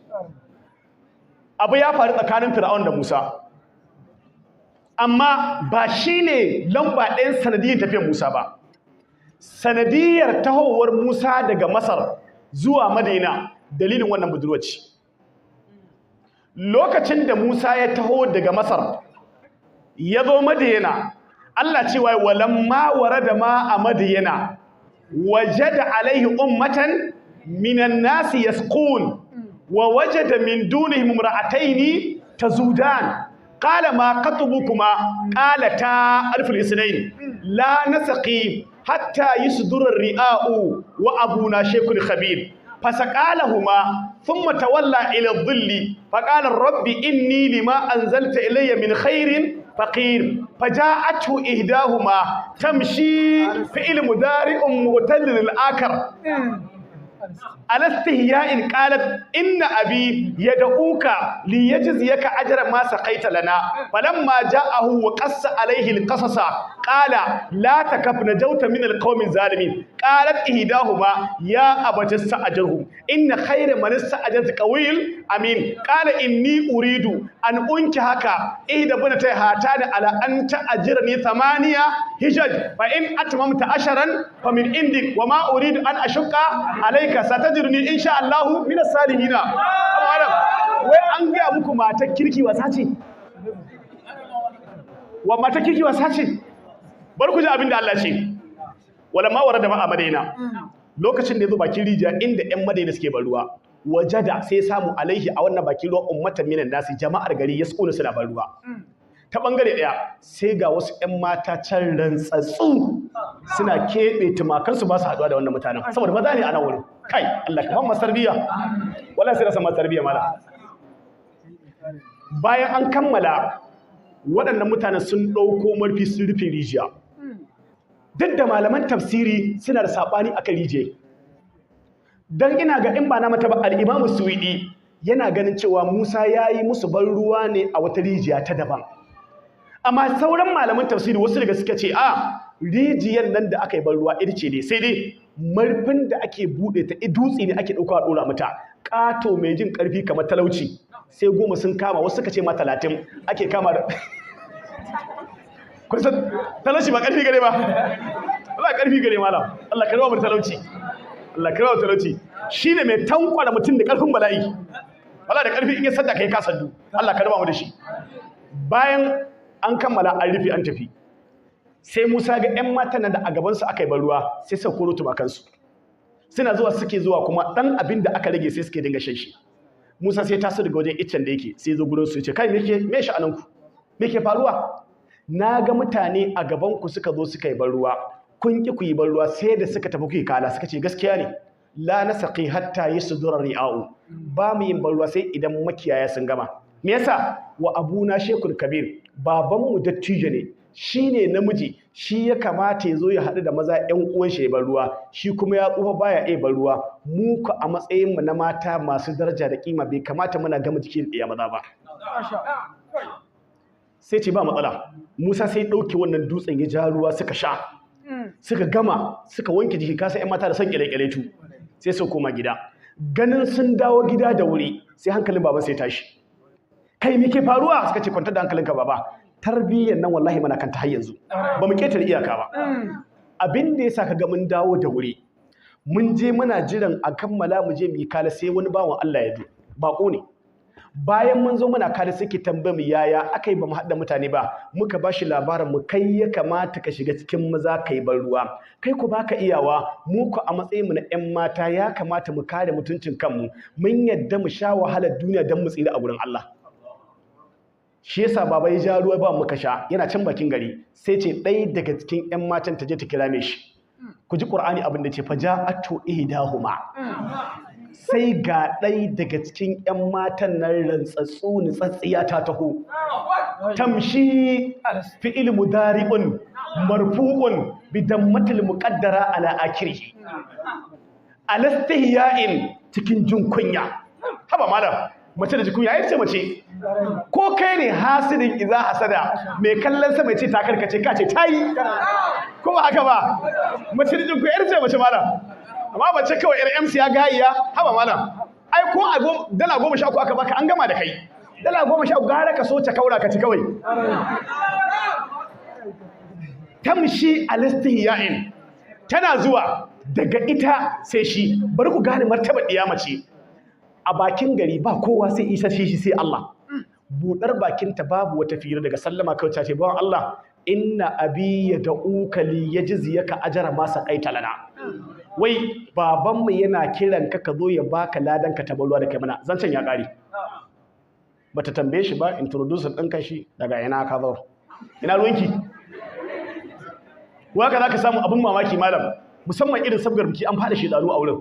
Abu ya faru tsakanin Fir'aun da Musa, amma ba shine lamba ɗayan sanadiyar tafiyar Musa ba. Sanadiyar tahowar Musa daga Masar zuwa Madina dalilin wannan budurwaci. Lokacin da Musa ya taho daga Masar ya zo Madina, Allah cewa walamma warada ma a Madina wajada alaihi ummatan minan nasi yasqun wa wajada min dunihim imra'atayn tazudan qala ma qatbukuma qalata alful isnayn la nasqi hatta yusdura ar-ri'a'u wa abuna shaykhun khabir fasaqalahuma thumma tawalla ila adh-dhilli faqala rabbi inni lima anzalta ilayya min khairin فقير فجاءته إهداهما تمشي فعل مضارع مغتل للآخر على استحياء قالت إن أبي يدعوك ليجزيك أجر ما سقيت لنا فلما جاءه وقص عليه القصص قال لا تخف نجوت من القوم الظالمين قالت إهداهما يا أبت استأجره إن خير من استأجرت قوي أمين قال إني أريد أن أنكحك إحدى بنتي هاتان على أن تأجرني 8 حجج فإن أتممت 10 فمن عندك وما أريد أن أشق عليك satajirni insha Allah min as-salihin. Wai an ga muku matar kirki wasa ce? Wa matar kirki wasa ce? Bar ku ji abin da Allah ce. Wala ma warada ma a Madina. Lokacin da yazo bakin rijiya inda ƴan Madina suke ban ruwa, wajada sai samu alaihi a wannan bakin ruwa ummatan minan nasi jama'ar gari yasquna suna ban ruwa. Ta bangare daya sai ga wasu ƴan mata can rantsatsu suna keɓe tumakansu ba su haɗuwa da wannan mutanen saboda maza ne a nan wurin. Kai Allah ka ban masarbiya wallahi sai rasa masarbiya mala. Bayan an kammala waɗannan mutanen sun ɗauko marfi sun rufe rijiya. Duk da malaman tafsiri suna da saɓani akan rijiya, don ina ga in ba na mata ba al-Imam Suwidi yana ganin cewa Musa ya yi musu ban ruwa ne a wata rijiya ta daban. Amma sauran malaman tafsiri wasu daga suka ce a rijiyar nan da aka yi ban ruwa ita ce ne, sai dai marfin da ake buɗe ta dutse ne ake ɗauka a ɗora mata, ƙato mai jin ƙarfi kamar talauci sai 10 sun kama, wasu suka ce ma 30 ake kama da kusan talauci ba ƙarfi gare ba, Allah ƙarfi gare malam, Allah ka rawa mu talauci, Allah ka rawa talauci shine mai tankwara mutum da ƙarfin bala'i, Allah da ƙarfi in ya sadda kai ka saddu, Allah ka rawa mu da shi. Bayan an kammala an rufe an tafi, sai Musa ga ƴan matan nan da a gabansu aka yi ban ruwa sai suka koro tumakansu, suna zuwa suke zuwa kuma ɗan abin da aka rage sai suke dinga shan shi. Musa sai taso daga wajen iccen da yake sai zo gurin su ya ce kai me sha'ananku, me ke faruwa? Na ga mutane a gabanku suka zo suka yi ban ruwa, kun ki ku yi ban ruwa sai da suka tafi ku yi kala, suka ce gaskiya ne la nasaqi hatta yasdura ri'a'u, ba mu yin ban ruwa sai idan makiyaya sun gama. Me yasa? Wa abuna shekul kabir, babanmu dattijo ne, shi ne namiji, shi ya kamata ya zo ya haɗu da maza ƴan uwan shi ya bar ruwa, shi kuma ya tsufa baya iya bar ruwa. Mu ka a matsayin mu na mata masu daraja da kima bai kamata muna gama jikin ɗaya maza ba. Sai ce ba matsala. Musa sai ɗauke wannan dutsen ya ja ruwa suka sha, suka gama suka wanke jiki, kasa ƴan mata da son ƙyale-ƙyale tu, sai su koma gida. Ganin sun dawo gida da wuri sai hankalin baban sai tashi. Kai me ke faruwa? Suka ce kwantar da hankalinka baba, tarbiyyar nan wallahi mana kanta har yanzu ba mu ketare iyaka ba. Abin da yasa kaga mun dawo da wuri mun je muna jiran a kammala mu je mu yi kala sai wani bawan Allah ya zo bako ne bayan mun zo muna kala sai ke tambaye mu yaya akai ba mu haɗa mutane ba muka ba shi labarin mu kai ya kamata ka shiga cikin maza kai ban ruwa kai ku baka iyawa mu ku a matsayin mu na ƴan mata ya kamata mu kare mutuncin kanmu mun yadda mu sha wahalar duniya don mu tsira a gurin Allah shi yasa baba ya ja ruwa ba muka sha yana can bakin gari sai ce ɗaya daga cikin ƴan matan ta je ta kira shi ku ji Qur'ani abin da ce fa ja'atu ihdahuma sai ga ɗaya daga cikin ƴan matan nan rantsatsu nitsatsiya ta taho tamshi fi'il mudari'un marfu'un bi dammatil muqaddara ala akhirih alastihya'in cikin jin kunya haba malam mace da jikunya yayin ce mace ko kai ne hasidin idza hasada mai kallon sa mai ce ta karkace ka ce tayi ko ba haka ba mace da jikunya yayin ce mace malam amma mace kawai yar MC ya gayya haba malam ai ko a dala 13 aka baka an gama da kai dala 13 gara ka so ta kaura ka ci kawai tamshi alastihya'in tana zuwa daga ita sai shi bari ku gane martaba diya mace a bakin gari ba kowa sai isa shi sai Allah budar bakinta babu wata fira daga sallama kawai ta ce bawan Allah inna abi yad'uka li yajziyaka ajra ma saqaita lana wai babanmu yana kiran ka zo ya baka ladan ka tabalwa da kai mana zancen ya kare bata tambaye shi ba introducer din shi daga ina ka zo ina ruwanki waka zaka samu abun mamaki malam musamman irin sabgar biki an fada shedanu a wurin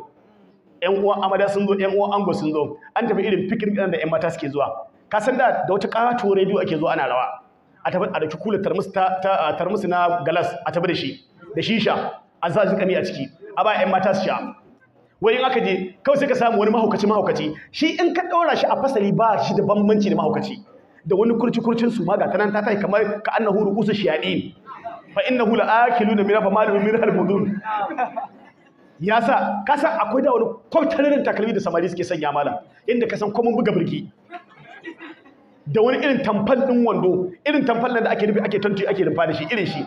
ƴan uwan amada sun zo ƴan uwan ango sun zo an tafi irin picnic ɗin da ƴan mata suke zuwa ka san da wata ƙato rediyo ake zuwa ana rawa a tafi a dauki kula tarmus na galas a tafi da shi da shisha a sa kami a ciki a ba ƴan mata su sha wai in aka je kawai sai ka samu wani mahaukaci shi in ka ɗaura shi a fasali ba shi da bambanci da mahaukaci da wani kurcin su ma ga tanan ta tai kamar ka annahu ruqusu shiyadin fa innahu la'akiluna min famalun min al-budun ya sa kasa akwai da wani kwamtarin takalmi da samari suke sanya malam inda ka san kuma buga birki da wani irin tamfal ɗin wando irin tamfal nan da ake nufi ake tantu ake rumfa da shi irin shi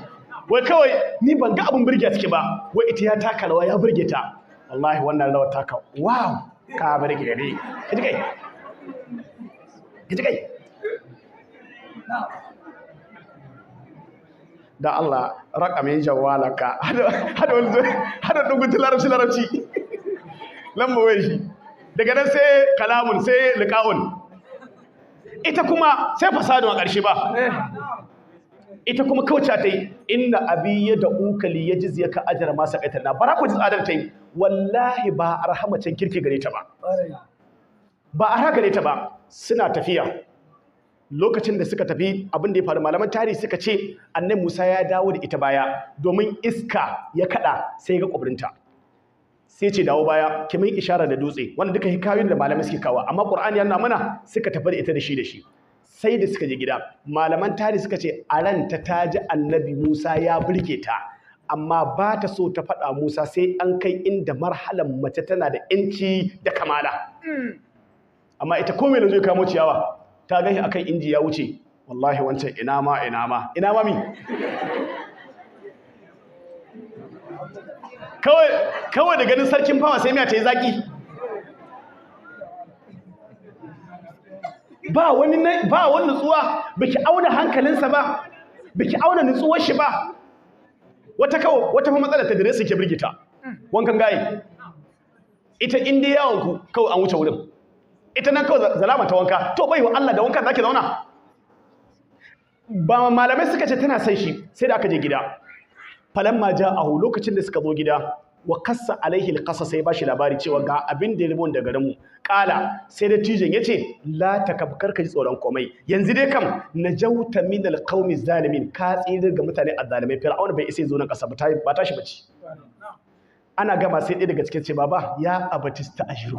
wai kawai ni ban ga abin birge ciki ba wai ita ya taka rawa ya birge ta wallahi wannan rawa taka wow ka birge ne kaji kai da Allah rakamin jawalaka hada dugutu larabci lamba wai shi daga nan sai kalamun sai liqa'un ita kuma sai fasadun a ƙarshe ba ita kuma kauce ta yi inna abi yad'uka li yajziyaka ajra ma saqaitana bara ku ji tsadar ta yi wallahi ba arhamacin kirki gare ta ba arha gare ta ba suna tafiya lokacin da suka tafi abin da ya faru malaman tarihi suka ce annabi Musa ya dawo da ita baya domin iska ya kada sai ga kubrinta sai ce dawo baya kimin ishara da dutse wanda duka hikayoyin da malamai suke kawo amma Qur'ani yana mana suka tafi da ita da shi sai da suka je gida malaman tarihi suka ce a ranta ta ji annabi Musa ya burge ta amma ba ta so ta faɗa Musa sai an kai inda marhalan mace tana da yanci da kamala amma ita komai da zai kamo ciyawa ta gani akan inji ya wuce wallahi wancan ina ma mi kawai da ganin sarkin fawa sai miya ta yi zaki ba wani nutsuwa biki auna hankalinsa ba biki auna nutsuwar shi ba wata fa matsalar ta dire suke birgita wankan gayi ita indiya yawon kawai an wuce wurin ita nan kawai zalama ta wanka to bai wa Allah da wankan zaki zauna ba malamai suka ce tana son shi sai da aka je gida falamma ja'ahu lokacin da suka zo gida wa kassa alaihi alqasas sai bashi labari cewa ga abin da ribon da garin mu kala sai da tijin yace la takabkar ka ji tsoron komai yanzu dai kam najauta min alqaumi zalimin ka tsira ga mutane azzalimai fir'auna bai isa zo nan kasa ba tashi bace ana gama sai ɗaya daga cikin ce baba ya abatista ashiru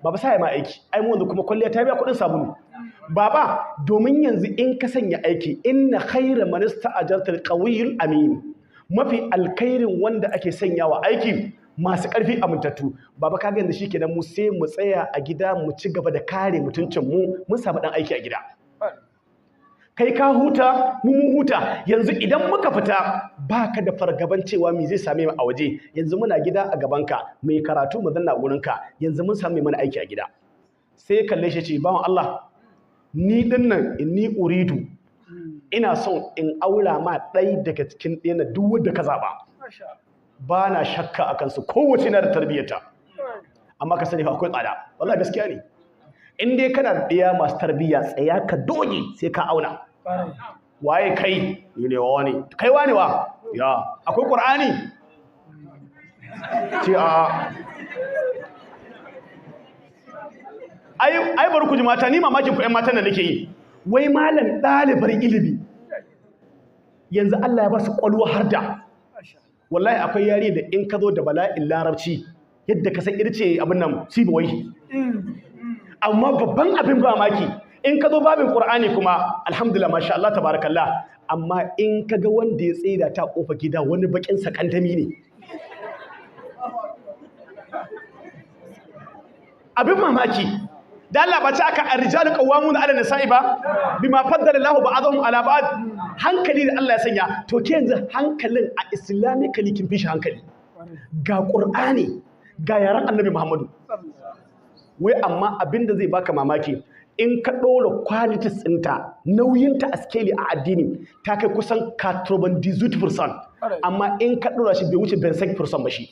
baba sai ma aiki ai mu wanda kuma kwalliya ta biya kuɗin sabulu baba domin yanzu in ka sanya aiki inna khayra man ista'ajarta alqawiyul amin mafi alkhairin wanda ake sanyawa aiki masu ƙarfi amintattu baba kaga yanzu shikenan mu sai mu tsaya a gida mu ci gaba da kare mutuncin mu mun samu dan aiki a gida kai ka huta mun huta. Yanzu idan muka fita baka da fargaban cewa me zai same mu a waje. Yanzu muna gida a gabanka mai karatu mu zanna gurinka, yanzu mun samu mana aiki a gida. Sai kalle shi ce bawan Allah ni dinnan inni uridu ina son in aura ma ɗai daga cikin ɗaya duk wanda ka zaba, ba na shakka akan su, kowace na da tarbiyyata, amma ka sani akwai tsada. Wallahi gaskiya ne, in dai kana da ɗaya masu tarbiyya tsaya ka doge sai ka auna. Waye kai? Ni ne wani. Kai wani wa? Ya akwai Qur'ani? Ce a ai bari ku ji mata, ni mamakin ku ƴan matan da nake yi. Wai malam ɗalibar ilimi yanzu Allah ya ba su ƙwalwa har da, wallahi akwai yare da in ka zo da bala'in larabci yadda ka san irce abin nan sibawai, amma babban abin ba maki in ka zo babin Qur'ani kuma alhamdulillah masha Allah tabarakallah, amma in ka ga wanda ya tsida ta kofa gida wani bakin sakandami ne. Abin mamaki da Allah ba ta aka ar-rijalu qawwamuna 'ala nisa'i ba bima faddala Allahu ba'dahum 'ala ba'd. Hankali da Allah ya sanya, to ke yanzu hankalin a islamically kin fi shi hankali, ga Qur'ani ga yaran Annabi Muhammadu. Wai amma abinda zai baka mamaki in ka ɗora qualities ɗinta nauyinta a skeli a addini ta kai kusan 98%, amma in ka ɗora shi bai wuce 25% ba shi,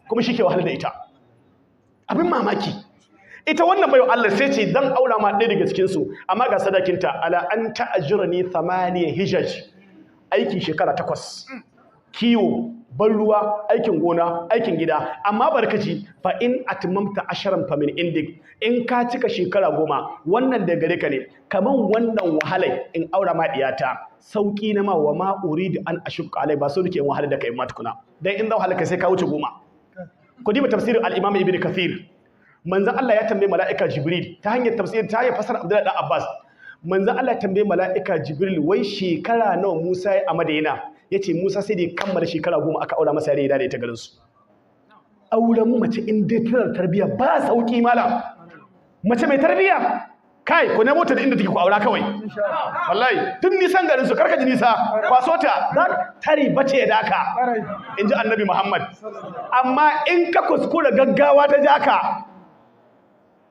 kuma shi ke wahala da ita. Abin mamaki ita wannan bayo Allah sai ce dan aura ma ɗaya daga cikin su, amma ga sadakinta ala an ta'ajurani 8 hijaj, aiki shekara 8, kiwo, ban ruwa, aikin gona, aikin gida, amma barkaci fa in atmamta 10 fa min indik, in ka cika shekara 10 wannan da gare ka ne, kaman wannan wahalai in aura ma diyata sauki na ma wa ma uridu an ashukka alai, ba so nake wahala da kai ma tukuna, dan in zan halaka sai ka wuce 10. Ku diba tafsirin al-Imam Ibn Kathir, manzon Allah ya tambaye mala'ika Jibril ta hanyar tafsir ta hanyar fasar Abdullah dan Abbas. Manzon Allah ya tambaye mala'ika Jibril wai shekara nawa Musa ya a Madina, yace Musa sai da ya kammala shekara 10 aka aura masa yare da ita garin su. Auren mace in dai tana tarbiya ba sauki malam. Mace mai tarbiya kai ku nemo ta da inda take ku aura kawai. Wallahi tun nisan garin su karka ji nisa, kwaso ta za tari bace da ka, inji Annabi Muhammad. Amma in ka kuskura gaggawa ta jaka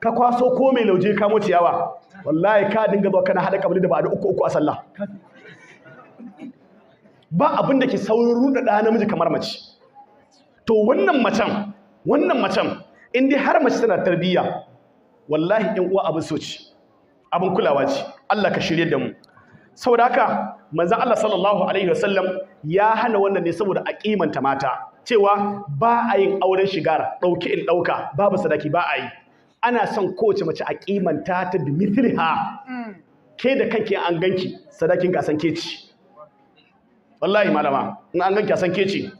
ka kwaso ko mai lauje ka mu ciyawa, wallahi ka dinga zuwa kana hada kabli da ba da uku a sallah. Ba abin da ke saurin ruɗa ɗa namiji kamar mace. To wannan macen in dai har mace tana tarbiyya, wallahi ɗan uwa abin soci, abin kulawa ce. Allah ka shirye da mu. Saboda haka manzon Allah sallallahu alaihi wasallam ya hana wannan ne saboda a kimanta mata, cewa ba a yin auren shigar ɗauki in ɗauka babu sadaki, ba a yi. Ana son kowace mace a kimanta ta bi mithliha, ke da kanki an ganki sadakin ka san ke ci, wallahi malama in an ganki a san ke ci,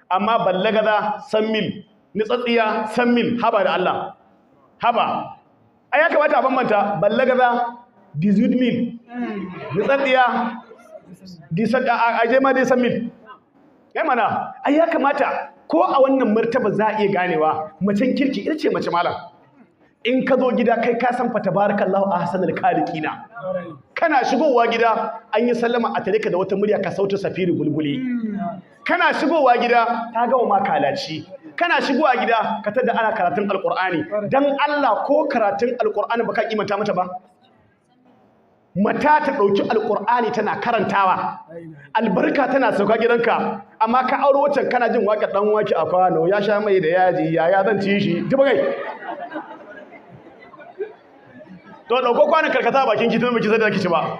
amma ballagaza san mil, nitsatsiya san mil, haba da Allah haba. Ai ya kamata a bambanta ballagaza 18 mil, nitsatsiya aje ma dai san mil. Kai mana ai ya kamata ko a wannan martaba za a iya ganewa macen kirki ita ce mace malam. In ka zo gida kai ka san fa tabarakallahu ahsanul khaliqina, kana shigowa gida an yi sallama a tare ka da wata murya ka sautu safiri bulbuli, kana shigowa gida ta gama ma kalaci, kana shigowa gida ka tada ana karatun alqur'ani. Dan Allah ko karatun alqur'ani baka kimanta mata ba? Mata ta dauki alqur'ani tana karantawa, albarka tana sauka gidanka, amma ka auro wacce kana jin waka dan waki a kwano ya sha mai da yaji yaya zan ci shi dubai. To dauko kwanan karkata bakin ki tun baki sai da kici ba.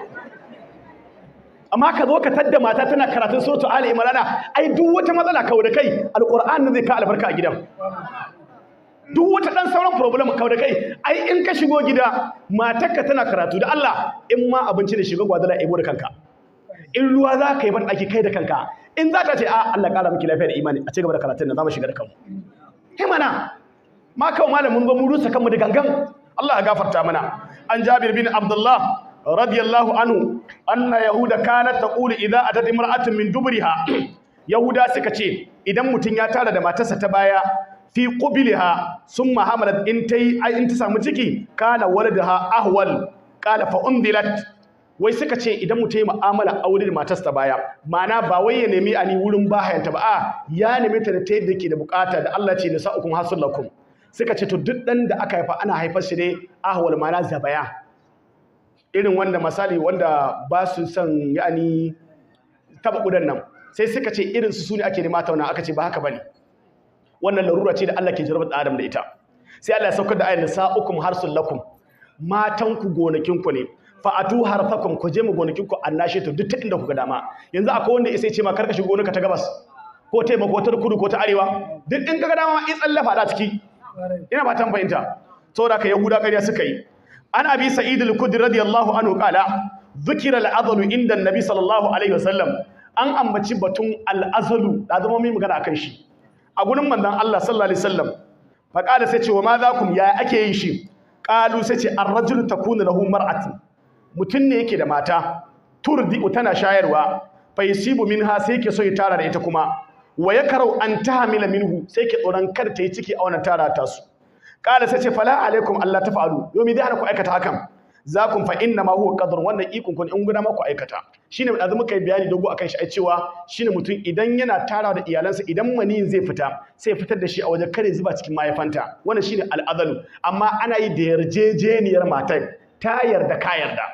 Amma ka zo ka tadda mata tana karatun suratul Ali Imran, ai duk wata matsala kawo da kai alqur'ani zai ka albarka a gidan. Duk wata dan sauran problem kawo da kai, ai in ka shigo gida matarka tana karatu da Allah, in ma abinci da shiga gwadala ebo da kanka, in ruwa za ka yi ban daki kai da kanka, in za ta ce a Allah kara miki lafiya da imani a ci gaba da karatun nan za mu shiga da kanmu. Kai mana ma kawo malamin ba mu rusa kanmu da gangan. Allah ya gafarta mana. An Jabir bin Abdullah radiyallahu anhu anna yahuda kanat taqulu idza atat imra'atun min dubriha, yahuda suka ce idan mutun ya tara da matarsa ta baya fi qubiliha summa hamalat in ta samu ciki kana waladaha ahwal qala fa undilat wai suka ce idan mutum ya mu'amala aure da matarsa baya ma'ana ba wai ya nemi ani wurin bahayanta ba a ya nemi ta da ta yadda ke da bukata da Allah ce nisa'ukum hasul lakum suka ce to duk dan da aka haifa ana haifar shi ne ahwal ma'ana zabaya irin wanda misali wanda ba su son yani taba kudan nan sai suka ce irin su ne ake nema ta wannan aka ce ba haka bane wannan larura ce da Allah ke jarabar da Adam da ita sai Allah ya saukar da ayin nisa'ukum harsul lakum matan ku gonakin ku ne fa'atu harfakum ku je mu gonakin ku annashe to duk inda kuka dama yanzu akwai wanda sai ce ma karka shigo gonarka ta gabas ko ta yamma ko ta kudu ko ta arewa duk in kaga dama in tsallafa da ciki ina ba tan fahimta saboda ka yahuda ƙarya suka yi an abi sa'id al-khudri radiyallahu anhu qala dhukira al-adlu inda an-nabi sallallahu alaihi wasallam an ambaci batun al-azlu da zama mai magana akan shi a gurin manzon Allah sallallahu alaihi wasallam fa qala sai ce wa ma zakum ya ake yin shi qalu sai ce ar-rajulu takunu lahu mar'atun mutum ne yake da mata turdi tana shayarwa fa yusibu minha sai yake so ya tara da ita kuma wa yakarau an tahmila minhu sai yake tsoron kar ta yi ciki a wannan tara ta su qala sai ce fala alaikum Allah tafa'alu yomi dai ana ku aikata hakan zakum fa inna ma huwa qadrun wannan ikon kun in guda ma ku aikata shine mu dazu muka yi bayani dogo akan shi ai cewa shine mutum idan yana tara da iyalansa idan maniyin zai fita sai ya fitar da shi a waje kare zuba cikin mahaifanta wannan shine al'adalu amma ana yi da yarjejeniyar matar ta yarda ka yarda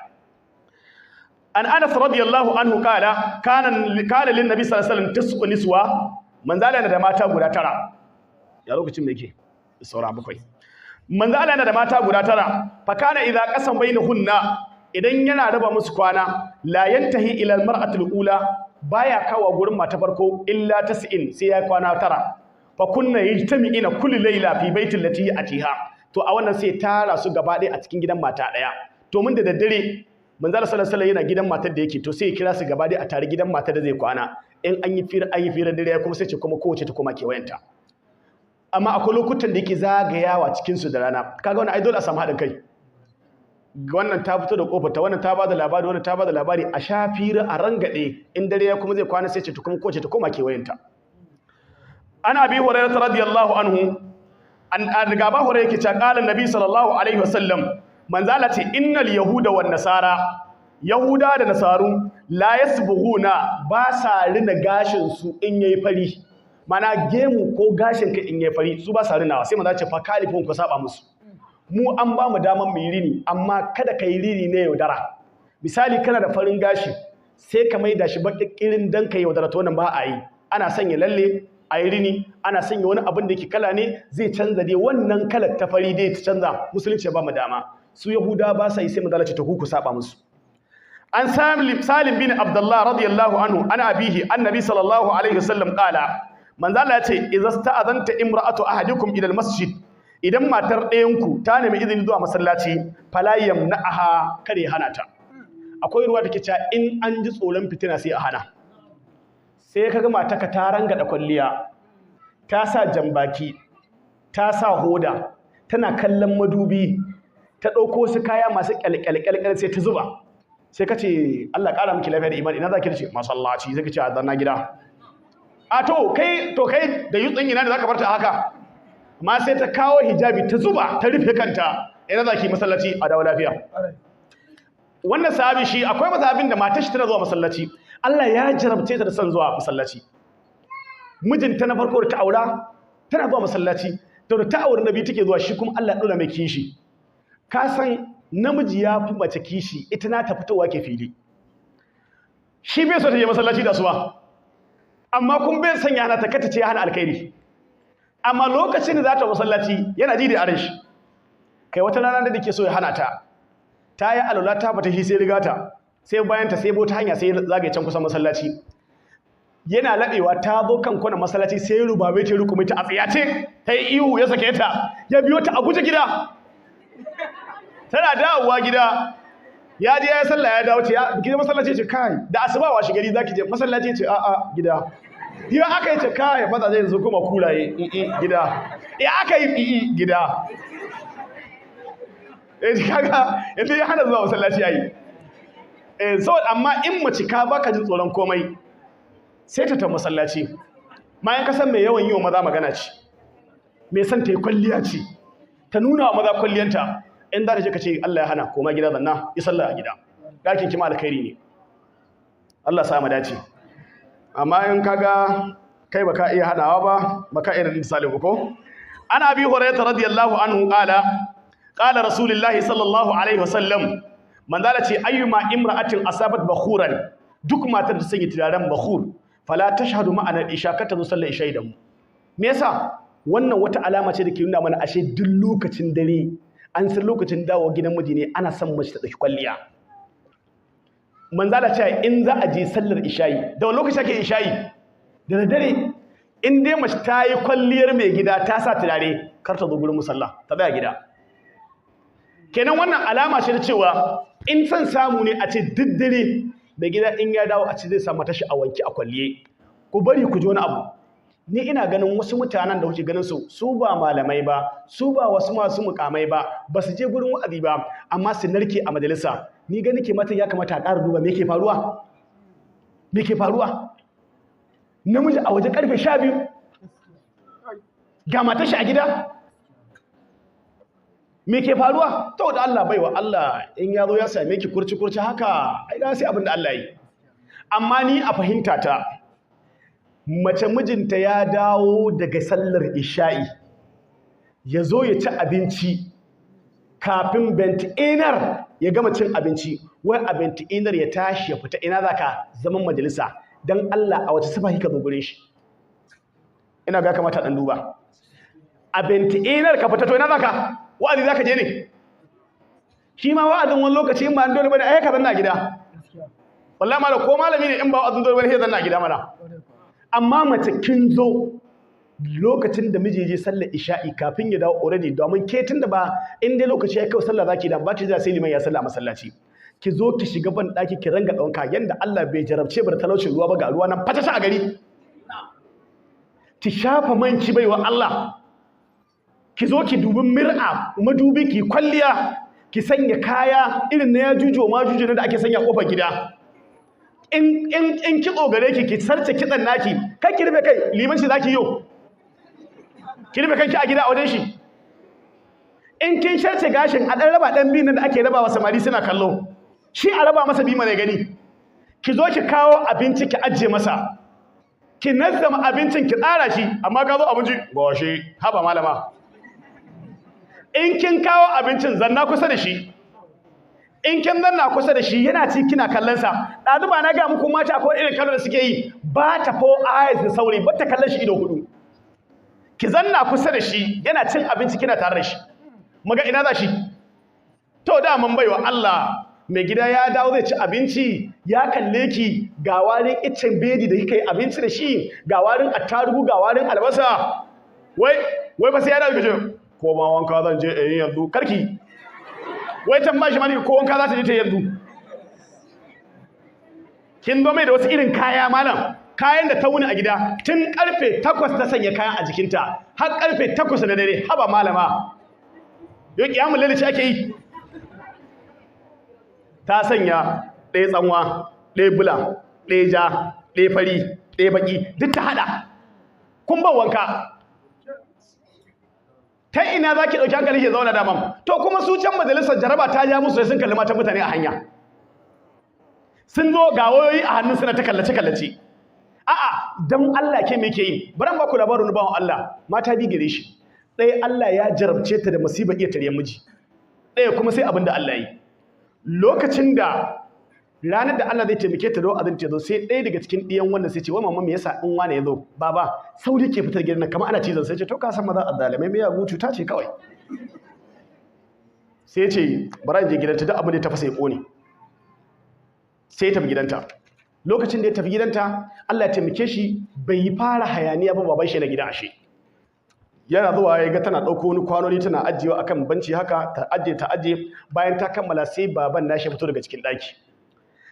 an Anas radiyallahu anhu kana lin nabi sallallahu alaihi wasallam tis'u niswa manzala yana da mata guda tara ya lokacin da yake saura bakwai manzala yana da mata guda tara fa kana idza qasam bainahunna idan yana raba musu kwana la yantahi ila almar'ati alula baya kawo gurin mata farko illa tas'in sai ya kwana tara fa kunna yajtami'ina kullu layla fi baitil lati atiha to a wannan sai tara su gaba ɗaya a cikin gidan mata ɗaya to mun da daddare manzala sallallahu alaihi yana gidan matar da yake to sai ya kira su gaba dai a tare gidan matar da zai kwana in an yi fira dare kuma sai ce kuma kowace ta koma kewayenta amma akwai lokutan da yake zagayawa cikin su da rana kaga wannan ai dole a samu haɗin kai wannan ta fito da kofar ta wannan ta bada labari wannan ta bada labari a sha fira a rangade in dare ya kuma zai kwana sai ce ta kuma kowace ta koma kewayenta ana bi hurairah radiyallahu anhu an gaba hurairah yake cewa qala annabi sallallahu alaihi wasallam manzala ce innal yahuda wan nasara yahuda da nasaru la yasbughuna ba sa rina gashin su in yayi fari mana gemu ko gashin ka in yayi fari su ba sa rinawa sai manzala ce fa kalifun ku saba musu mu an ba mu daman mu yi rini amma kada ka yi rini ne yaudara misali kana da farin gashi sai ka maida shi baƙiƙirin dan ka yaudara to wannan ba a yi ana sanya lalle a yi rini ana sanya wani abin da yake kala ne zai canza dai wannan kalar ta fari dai ta canza musulunci ba mu dama su yahuda ba sa yi sai manzala ce ta ku saba musu an salim bin abdullah radiyallahu anhu ana abihi annabi sallallahu alaihi wasallam qala manzala ya ce idza sta'adanta imra'atu ahadikum ila almasjid idan matar ɗayanku ta nemi izini zuwa masallaci fala yamna'aha kare hana ta akwai ruwa take cewa in an ji tsoron fitina sai a hana sai kaga matarka ta rangada kwalliya ta sa jambaki ta sa hoda tana kallon madubi ta ɗauko su kaya masu ƙyalƙyalƙyal sai ta zuba sai ka ce Allah ƙara miki lafiya da imani ina za ki ce masallaci zai ka ce a zanna gida a to kai da yutsun ina da za ka farta haka ma sai ta kawo hijabi ta zuba ta rufe kanta ina za ki masallaci a dawo lafiya wannan sahabi shi akwai mazhabin da matar shi tana zuwa masallaci Allah ya jarabce ta da son zuwa masallaci mijinta na farko da ta aura tana zuwa masallaci to da ta aure nabi take zuwa shi kuma Allah ya dora mai kishi ka san namiji ya fi mace kishi ita na ta fitowa ke fili shi bai so ta je masallaci da su ba amma kun bai sanya hana ta kata ce hana alkhairi amma lokacin da za ta masallaci yana ji da aran shi kai wata rana da ke so ya hana ta yi alwala ta fata shi sai riga ta sai bayan ta sai bota hanya sai zagaye can kusan masallaci yana laɓewa ta zo kan kwana masallaci sai rubabe ta rukume ta a tsiyace ta yi ihu ya sake ta ya biyo ta a guje gida tana dawowa gida ya je ya sallah ya dawo ce gidan masallaci ce kai da asuba wa shi gari zaki je masallaci ce a'a gida ya aka yi ce kai maza zai zo kuma kuraye gida ya aka yi gida kaga yanzu ya hana zuwa masallaci yayi so amma in mace ka baka jin tsoron komai sai ta masallaci ma yan kasan mai yawan yi wa maza magana ce mai san ta yi kwalliya ce ta nuna wa maza kwalliyanta in za ta je ka ce Allah ya hana koma gida zanna yi sallah a gida ɗakin ki ma alkhairi ne Allah sa mu dace amma in kaga kai baka iya hadawa ba baka irin misali ko ana abi hurairah radiyallahu anhu qala rasulullahi sallallahu alaihi wasallam manzala ce ayyuma imra'atin asabat bakhuran duk matar da sanya turaren bakhur fala tashhadu ma'ana isha ka ta zo sallar isha idan me yasa wannan wata alama ce da ke nuna mana ashe duk lokacin dare an san lokacin dawo gidan miji ne ana son mace ta dauki kwalliya manzala ce in za a je sallar isha'i da wani lokaci ake isha'i da dare in dai mace ta yi kwalliyar mai gida ta sa turare kar ta zo gurin musalla ta tsaya gida kenan wannan alama ce ta cewa in san samu ne a ce duk dare mai gida in ya dawo a ce zai samu tashi a wanki a kwalliye ku bari ku ji wani abu ni ina ganin wasu mutanen da kuke ganin su ba malamai ba su ba wasu masu mukamai ba ba su je gurin wa'azi ba amma su narke a majalisa ni gani ke mata ya kamata a ƙara duba me ke faruwa namiji a waje karfe 12 ga matar shi a gida me ke faruwa to da Allah baiwa Allah in ya zo ya same ki kurci haka ai da sai abin da Allah yi amma ni a fahimta ta mace mijinta ya dawo daga sallar isha'i ya zo ya ci abinci kafin bentinar ya gama cin abinci wai a bentinar ya tashi ya fita ina zaka zaman majalisa dan Allah a wace sifa kika zo gure shi ina ga kamata dan duba a bentinar ka fita to ina zaka wa'azi zaka je ne shi ma wa'azin wani lokaci in ba an dole bane ai ka zanna gida wallahi malam ko malami ne in ba wa'azin dole bane sai zanna gida mana amma mace kin zo lokacin da miji je sallar isha'i kafin ya dawo already domin ke tunda ba in dai lokaci ya kai sallah zaki da ba ki jira sai liman ya salla a masallaci ki zo ki shiga ban daki ki ranga dauka yanda Allah bai jarabce bar talaucin ruwa ba ga ruwa nan fatata a gari ki shafa manci baiwa Allah ki zo ki dubi mir'a madubi ki kwalliya ki sanya kaya irin na yajuju majuju da ake sanya kofar gida in kitso gare ki sarce kitsan naki kai ki rufe kai liman shi zaki yo ki rufe kanki a gida a wajen shi in kin sharce gashin a dan raba dan bin da ake raba wa samari suna kallo shi a raba masa bi mai gani ki zo ki kawo abinci ki ajiye masa ki nazzama abincin ki tsara shi amma ka zo abinci goshi haba malama in kin kawo abincin zanna kusa da shi in kin zanna kusa da shi yana ci kina kallon sa dazu ba na ga muku mata akwai irin kallon da suke yi ba ta fo eyes da sauri ba ta kallon shi ido hudu ki zanna kusa da shi yana cin abinci kina tare da shi muga ina za shi to da mun baiwa Allah mai gida ya dawo zai ci abinci ya kalle ki ga warin iccen bedi da kika yi abinci da shi ga warin attarugu ga warin albasa wai ba sai ya dawo kace ko ma wanka zan je yanzu karki wai tan bashi mani ko wanka za ta je ta yanzu kin zo mai da wasu irin kaya malam kayan da ta wuni a gida tun karfe 8 ta sanya kayan a jikinta har karfe 8 na dare haba malama yau kiyamul laili ake yi ta sanya ɗaya tsanwa ɗaya bula ɗaya ja ɗaya fari ɗaya baki duk ta hada kun ban wanka ta ina za ki ɗauki hankali ke zauna daman to kuma su can majalisar jaraba ta ja musu sun kalli matan mutane a hanya sun zo ga wayoyi a hannun suna ta kallace a'a dan Allah ke me ke yi baran ba ku labarin bawon Allah mata bi gare shi ɗaya Allah ya jarabce ta da musibar iya tare miji ɗaya kuma sai abin da Allah yi lokacin da ranar da Allah zai taimake ta da azin ta zo sai ɗaya daga cikin ɗiyan wannan sai ce wai mamma me yasa in wane ya zo baba sauri ke fitar gidan kamar ana cizon sai ce to ka san maza azzalimai me ya gutu ta ce kawai sai ce bara je gidanta duk abin da ta fasa ya kone sai ya tafi gidanta lokacin da ya tafi gidanta Allah ya taimake shi bai yi fara hayaniya ba baban shi na gida ashe yana zuwa ya ga tana ɗauko wani kwanoni tana ajiyewa akan banci haka ta ajiye bayan ta kammala sai baban nashi fito daga cikin ɗaki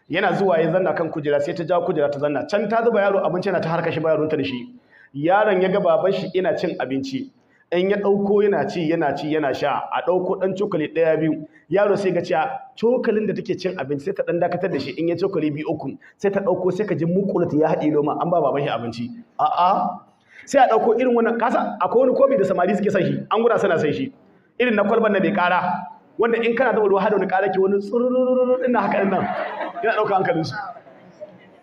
yana zuwa ya zanna kan kujera sai ta jawo kujera ta zanna can ta zuba yaro abinci yana ta harka shi yaron ta da shi yaron ya ga baban shi ina cin abinci in ya ɗauko yana sha a ɗauko ɗan cokali ɗaya biyu yaro sai ga cewa cokalin da take cin abinci sai ta ɗan dakatar da shi in ya cokali biyu uku sai ta ɗauko sai ka ji mukulat ya haɗe noma an ba baban shi abinci a'a sai a ɗauko irin wannan kasa akwai wani kofi da samari suke son shi an gura suna son shi irin na kwalban da bai ƙara wanda in kana zuba ruwa har da wani ƙara ke wani tsururururu ina haka nan yana ɗauka hankalinsu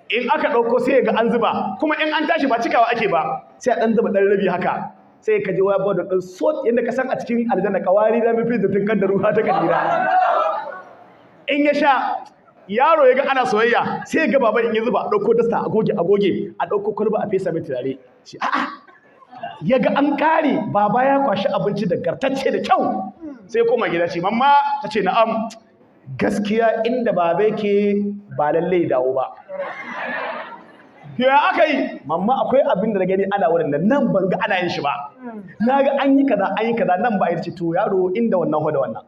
in aka ɗauko sai ga an zuba kuma in an tashi ba cikawa ake ba sai a ɗan zuba ɗan rabi haka sai ka je waya ba da ɗan sot yadda ka san a cikin aljanna kawari da mafi da tunkar da ruwa ta kadira in ya sha yaro ya ga ana soyayya sai ga baba in ya zuba a ɗauko dasta a goge a ɗauko kwalba a fesa mai turare shi a'a ya ga an ƙare baba ya kwashi abinci da gartacce da kyau sai koma gida ce mamma ta ce na'am gaskiya inda baba yake ba lallai dawo ba ya aka yi mamma akwai abin da na gani ana wurin nan ban ga ana yin shi ba na ga an yi kaza nan ba a yi ce to yaro inda wannan hoda wannan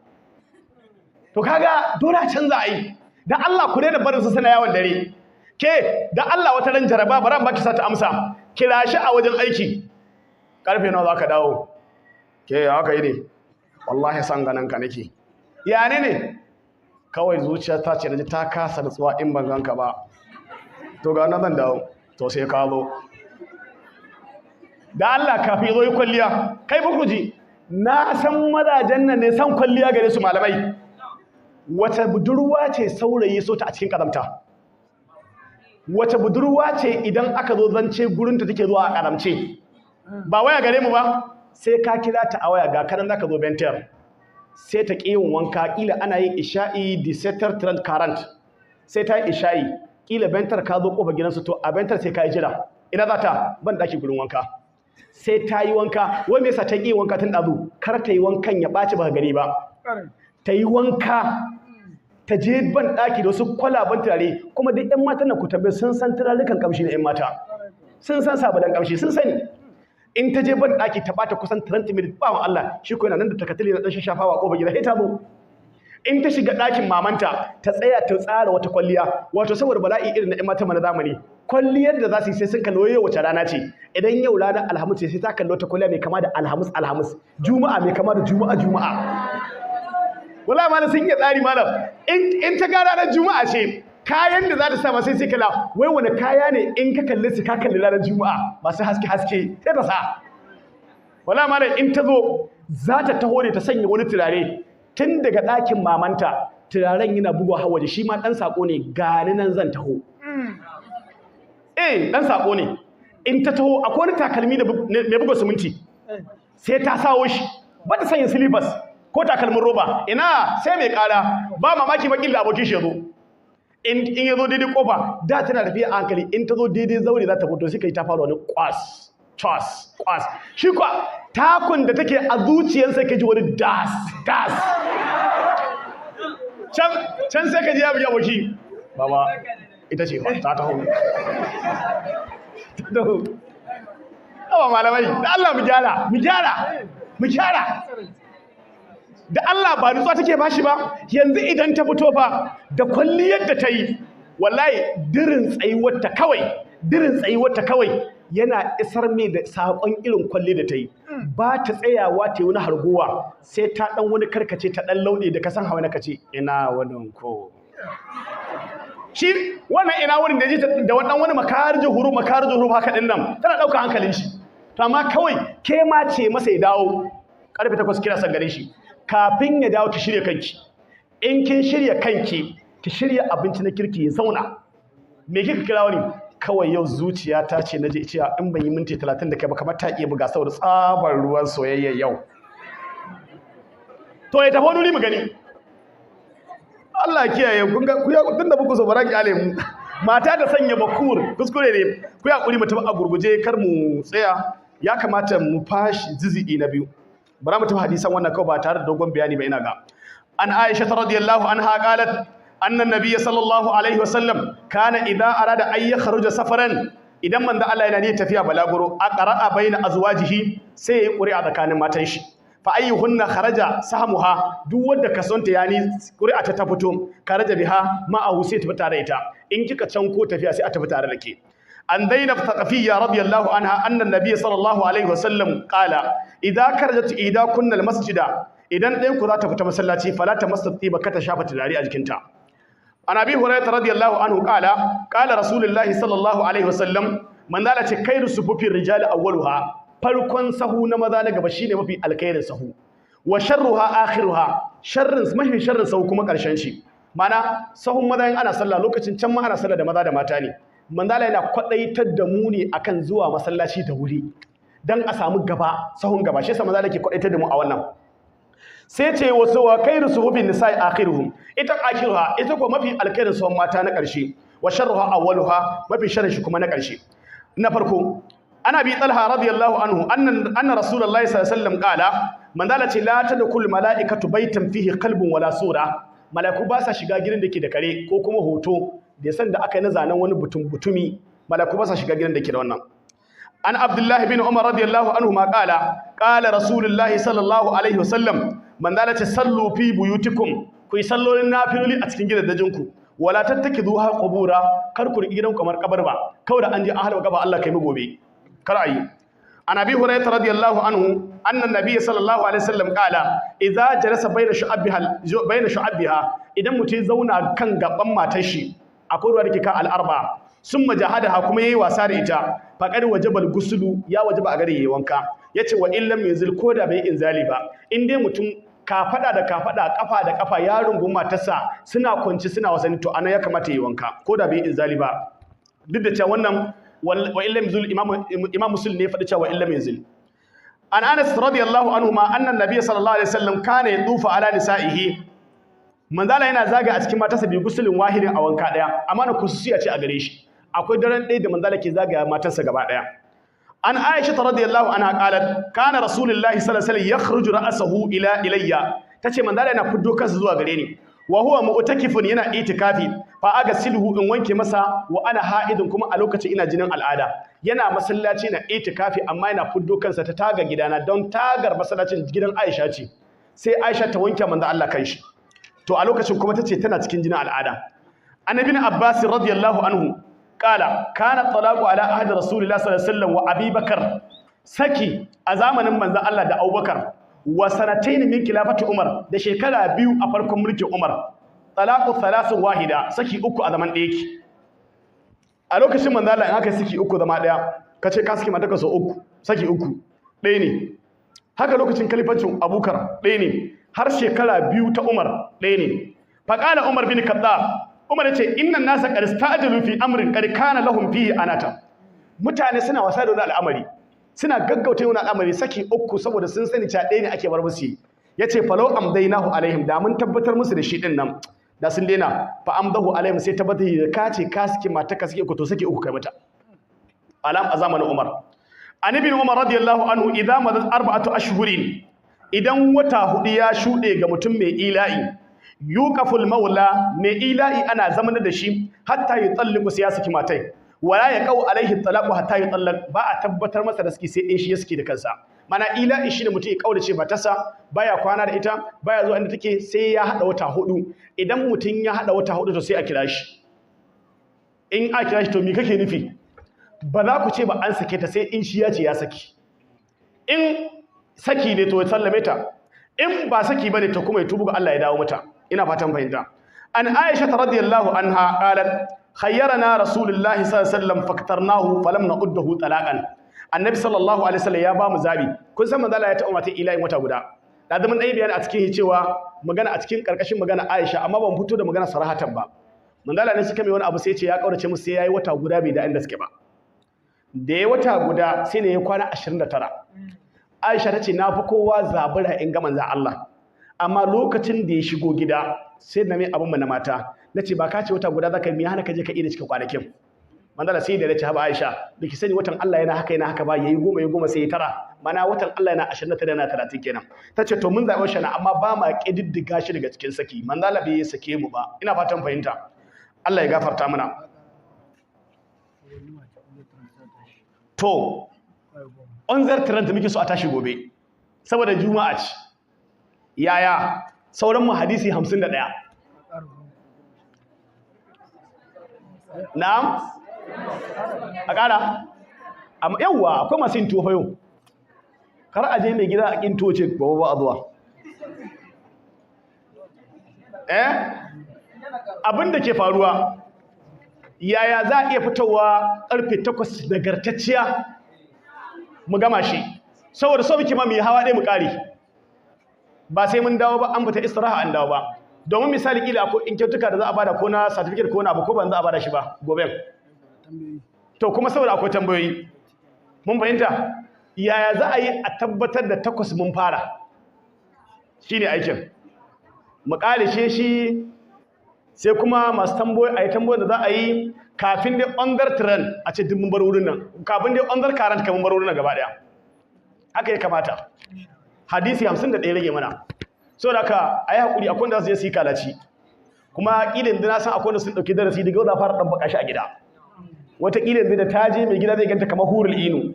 to kaga dole a canza a yi dan Allah ku daina barin su sana yawon dare ke dan Allah wata ran jaraba baran baki sa ta amsa kira shi a wajen aiki karfe nawa zaka dawo ke haka yi ne wallahi san ganan ka nake ya ne kawai zuciya ta ce naji ta kasa nutsuwa in ban ganka ba to ga nan zan dawo to sai ka zo da Allah kafi zo yi kwalliya kai ba ku ji na san mazajen nan ne san kwalliya gare su malamai wace budurwa ce saurayi so ta a cikin kazamta wace budurwa ce idan aka zo zance gurinta take zuwa a karamce ba waya gare mu ba sai ka kira ta a waya ga kanan zaka zo bentar sai ta ƙi yin wanka ƙila ana yin isha'i disetar trend current sai ta yi isha'i ƙila bentar ka zo ƙofar gidansu to a bentar sai ka yi jira ina za ta ban ɗaki gurin wanka sai ta yi wanka wai me yasa ta ƙi wanka tun ɗazu kar ta yi wankan ya ɓaci ba gari ba ta yi wanka ta je ban ɗaki da wasu kwalaban turare kuma duk 'yan matan na ku tambaye sun san turarukan ƙamshi na 'yan mata sun san sabadan ƙamshi sun sani in ta je ban ɗaki ta bata kusan 30 minutes ba wa Allah shi ko yana nan da takatili na ɗan shafawa ko gida sai ta zo in ta shiga ɗakin mamanta ta tsaya ta tsara wata kwalliya wato saboda bala'i irin na ƴan mata na zamani kwalliyar da za su yi sai sun kalli yau wace rana ce idan yau ranar alhamis ce sai ta kalli wata kwalliya mai kama da alhamis juma'a mai kama da juma'a wala ma sun iya tsari malam in ta ga ranar juma'a ce kayan da za ta sa ba sai kala wai wani kaya ne in ka kalli su ka kalli ranar juma'a masu haske sai ta sa wala ma in ta zo za ta taho ne ta sanya wani turare tun daga ɗakin mamanta turaren yana bugawa hawa da shi ma ɗan saƙo ne gani nan zan taho ɗan saƙo ne in ta taho akwai wani takalmi da mai buga siminti sai ta sawo shi ba ta sanya silifas ko takalmin roba ina sai mai ƙara ba mamaki bakin da abokin shi ya zo in ya zo daidai kofa da tana tafiya a hankali in ta zo daidai zaure za ta fito sai kai ta fara wani kwas shi kwa takun da take a zuciyarsa ka ji wani das can sai ka ji ya bugi aboki baba ita ce ba ta taho awa malamai da Allah mu gyara da Allah ba nutsuwa take bashi ba yanzu idan ta fito fa da kwalliyar da ta yi wallahi dirin tsayuwarta kawai yana isar mai da sakon irin kwalli da ta yi ba ta tsayawa ta yi wani harguwa sai ta dan wani karkace ta dan lauɗe da kasan hawa na kace ina wannan ko shi wannan ina wurin da ji da wani makarij huru haka din nan tana dauka hankalin shi to amma kawai ke ma ce masa ya dawo karfe 8 kira san gare shi kafin ya dawo ki shirya kanki in kin shirya kanki ki shirya abinci na kirki ya zauna me kika kira wani kawai yau zuciya ta ce naje cewa in ban yi minti 30 da kai ba kamar ta iya buga saboda tsabar ruwan soyayya yau to ya tafi wani mu gani Allah kiyaye kun ga tunda buku so baran kyale mu mata da sanya bakur kuskure ne ku ya kuri mu tafi a gurguje kar mu tsaya ya kamata mu fashi zizi na biyu bara mu tafi hadisan wannan kawai ba tare da dogon bayani ba ina ga an Aisha radhiyallahu anha qalat anna nabiyya sallallahu alaihi wasallam kana idza arada ay yakhruja safaran idan manzo Allah yana ne tafiya balaguro aqra'a baina azwajihi sai ya ƙuri'a tsakanin matan shi fa ayyuhunna kharaja sahmuha duk wanda kasonta yani ƙuri'a ta fito kharaja biha ma'ahu sai tafi tare ita in kika canko tafiya sai a tafi tare da ke an Zainab Thaqafiyya radiyallahu anha anna an-nabiy sallallahu alaihi wasallam qala idza kharajat kunna al-masjida idan ɗayan ku za ta fita masallaci fala tamassi ba ka ta shafa turare a jikinta an Abi Hurairah radiyallahu anhu qala rasulullahi sallallahu alaihi wasallam man dala ce khairu sufufir rijali awwaluha farkon sahu na maza na gaba shine mafi alkhairin sahu wa sharruha akhiruha mafi sharrin sau kuma karshen shi mana sahun maza in ana sallah lokacin can ma ana sallah da maza da mata ne manzala yana kwadaitar da mu ne akan zuwa masallaci da wuri dan a samu gaba sahun gaba shi yasa manzala yake kwadaitar da mu a wannan sai ce wasu wa khairu suhubin nisa'i akhiruhum ita akhiruha ita ko mafi alkhairin sahun mata na karshe wa sharruha awwaluha mafi sharrin shi kuma na karshe na farko ana bi talha radiyallahu anhu anna rasulullahi sallallahu alaihi wasallam qala manzala ce la tadkhul malaikatu baitan fihi qalbun wala sura malaiku ba sa shiga gidan dake da kare ko kuma hoto da san da aka yi na zanen wani butumi malaiku ba sa shiga gidan dake da wannan an abdullahi bin umar radiyallahu anhu ma qala rasulullahi sallallahu alaihi wasallam manzala ce sallu fi buyutikum ku yi sallolin nafiloli a cikin gidajenku wala tattakiduha qubura kar ku riki gidan kamar kabar ba kawai da an ji an halwa gaba Allah kai mu gobe kar ayi an abi hurairah radiyallahu anhu anna nabiy sallallahu alaihi wasallam qala idza jalasa baina shu'abbiha idan mutum zauna kan gaban matar shi akwai ruwa dake ka al-arba summa jahadaha kuma yayi wasa da ita faqad wajabal gusulu ya wajaba a gare yayi wanka yace wa illam yuzil koda bai inzali ba in dai mutum kafada da kafada kafa da kafa ya rungun matarsa suna kwanci suna wasanni to anan ya kamata yayi wanka koda bai inzali ba duk da cewa wannan wa illam yuzil imam muslim ne ya faɗi cewa illam yuzil an anas radiyallahu anhu ma anna nabiy sallallahu alaihi wasallam kana yadufu ala nisaihi manzala yana zaga a cikin matarsa bi gusulin wahidin a wanka daya amma na kususiya ce a gare shi akwai daren ɗaya da manzala ke zagaya matarsa gaba daya an aisha radiyallahu anha qalat kana rasulullahi sallallahu alaihi wasallam yakhruju ra'sahu ilayya tace manzala yana fuddo kansa zuwa gare ni wa huwa mu'takifun yana itikafi fa agasiluhu in wanke masa wa ana ha'idun kuma a lokacin ina jinin al'ada yana masallaci na itikafi amma yana fuddo kansa ta taga gidana don tagar masallacin gidan Aisha ce sai Aisha ta wanke manzo Allah kanshi to a lokacin kuma tace tana cikin jinin al'ada annabi Abbas radiyallahu anhu qala kana talaqu ala ahdi rasulillahi sallallahu alaihi wasallam wa Abi Bakar saki a zamanin manzo Allah da Abubakar wa sanatayn min khilafati Umar da shekara 2 a farkon mulkin Umar talaqu thalathun wahida saki uku a zaman ɗaya ki a lokacin manzo Allah in aka saki uku zama ɗaya kace ka saki mata so uku saki uku ɗaya ne haka lokacin khalifancin Abubakar ɗaya ne har shekara 2 ta Umar ɗaya ne faqala Umar bin Khattab Umar yace innan nasa qad ista'jalu fi amrin qad kana lahum fihi anata mutane suna wasa da wannan al'amari suna gaggauta yin al'amari saki uku saboda sun sani cewa ɗaya ne ake bar musu yace falau amdainahu alaihim da mun tabbatar musu da shi din nan da sun daina fa amdahu alaihim sai tabbatar da kace ka saki mata ka saki uku to saki uku kai mata alam a zamanin Umar annabi Umar radiyallahu anhu idza madat arba'atu ashhurin idan wata hudu ya shude ga mutum mai ila'i yuqaful maula mai ila'i ana zamanar da shi hatta yutalliqu sai ya saki matai wala yaqau alaihi talaqu hatta yutallaq ba a tabbatar masa da saki sai in shi ya saki da kansa mana ila'i shine mutum ya kaulace matarsa baya kwana da ita baya zuwa inda take sai ya hada wata hudu idan mutum ya hada wata hudu to sai a kira shi in a kira shi to me kake nufi ba za ku ce ba an sake ta sai in shi ya ce ya saki in saki ne to ya sallame ta in ba saki bane to kuma ya tubu ga Allah ya dawo mata ina fatan fahimta an Aisha radiyallahu anha qalat khayyarana rasulullahi sallallahu alaihi wasallam faktarnahu falam na'uddahu talaqan annabi sallallahu alaihi wasallam ya ba mu zabi kun san manzo Allah ya taɓa mata ilahin wata guda da zaman dai bayani a cikin cewa magana a cikin karkashin magana Aisha amma ban fito da magana sarahatan ba manzo Allah ne suka mai wani abu sai ya ce ya kaurace musu sai yayi wata guda bai da inda suke ba da ya wata guda sai ne ya kwana 29 Aisha tace na fi kowa zabura in ga manzo Allah amma lokacin da ya shigo gida sai na mai abin mu na mata nace ba ka ce wata guda zaka mi hana ka je ka ida cikin kwanakin manzala sai da nace haba Aisha biki sani watan Allah yana haka ba yayi goma sai ya tara mana watan Allah yana 29 yana 30 kenan tace to mun zabe shi na amma ba ma kididdiga shi daga cikin saki manzala bai sake mu ba ina fatan fahimta Allah ya gafarta mana to on zartaran da muke so a tashi gobe saboda juma'a ce yaya sauran mu hadisi 51 na'am a ƙara amma yawwa akwai masu yin tuwo yau kar a je mai gida a ƙin tuwo ce ba a zuwa abin da ke faruwa yaya za a iya fitowa ƙarfe 8 nagartacciya mu gama shi saboda sau muke ma mu yi hawa ɗaya mu ƙari ba sai mun dawo ba an fita istiraha an dawo ba domin misali kila akwai in kyautuka da za a bada ko na certificate ko na abu ko ban za a bada shi ba gobe to kuma saboda akwai tambayoyi mun fahimta yaya za a yi a tabbatar da 8 mun fara shine aikin mu kalishe shi sai kuma masu tambayoyi a yi tambayoyi da za a yi kafin dai ɓangar trend a ce mun bar wurin nan kafin dai ɓangar karanta kamar bar wurin nan gaba ɗaya haka ya kamata hadisi 51 rage mana so da ka a yi haƙuri akwai wanda za su yi kalaci kuma ƙilin da na san akwai wanda sun ɗauki darasi daga za a fara ɗan baka shi a gida wata ƙilin da ta je mai gida zai ganta kamar hurul inu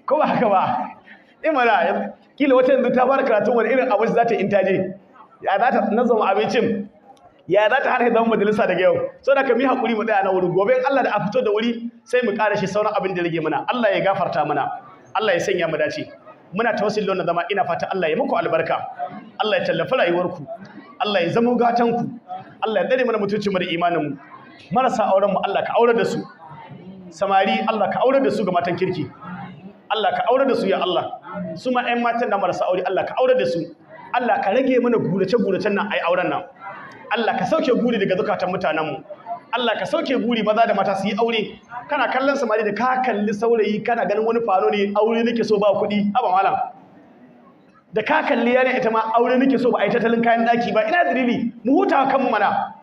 ko ba haka ba imana ƙila wata yanzu ta fara karatun wani irin abinci za ta yi in ta je ya za ta nazama abincin ya za ta harhe zama majalisa daga yau so da ka mi haƙuri mu ɗaya na wuri gobe Allah da a fito da wuri sai mu ƙara shi sauran abin da rage mana Allah ya gafarta mana Allah ya sanya mu dace muna tawassuli wannan zama ina fata Allah ya muku albarka Allah ya tallafa rayuwarku Allah ya zama gatanku Allah ya dare mana mutuncin mu da imanin mu marasa auren mu Allah ka aure da su samari Allah ka aure da su ga matan kirki Allah ka aure da su ya Allah su ma ƴan matan da marasa aure Allah ka aure da su Allah ka rage mana gurace-guracen nan ai auren nan Allah ka sauke guri daga zukatan mutanenmu Allah ka sauke guri maza da mata su yi aure kana kallon samari da ka kalli saurayi kana ganin wani fano ne aure nake so ba kuɗi haba malam da ka kalli yana ita ma aure nake so ba a yi tattalin kayan daki ba ina dalili mu huta kanmu mana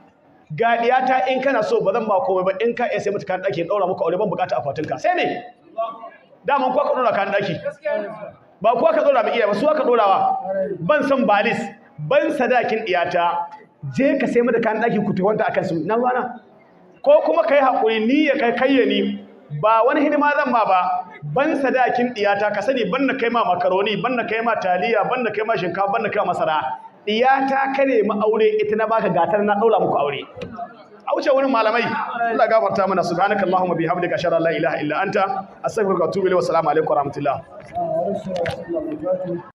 ga diyata in kana so ba zan ba komai ba in ka iya sai mata kayan daki in daura muku aure ban bukata akwatinka sai me daman kuwa ka dora kayan daki ba kuwa ka dora mai iya ba su ka dorawa ban san balis ban sadakin diyata je ka sai mata kayan daki ku tuwanta akan su nan wana ko kuma kai hakuri ni ya kai kayyani ba wani hidima zan ma ba ban sadakin diyata ka sani ban na kai ma makaroni ban na kai ma taliya ban na kai ma shinkafa ban na kai ma masara diyata ka ne ma aure ita na baka gatar na daura muku aure a wuce wurin malamai Allah gafarta mana subhanakallahumma bihamdika ashhadu an la ilaha illa anta astaghfiruka wa atubu ilayk wa assalamu alaikum wa rahmatullah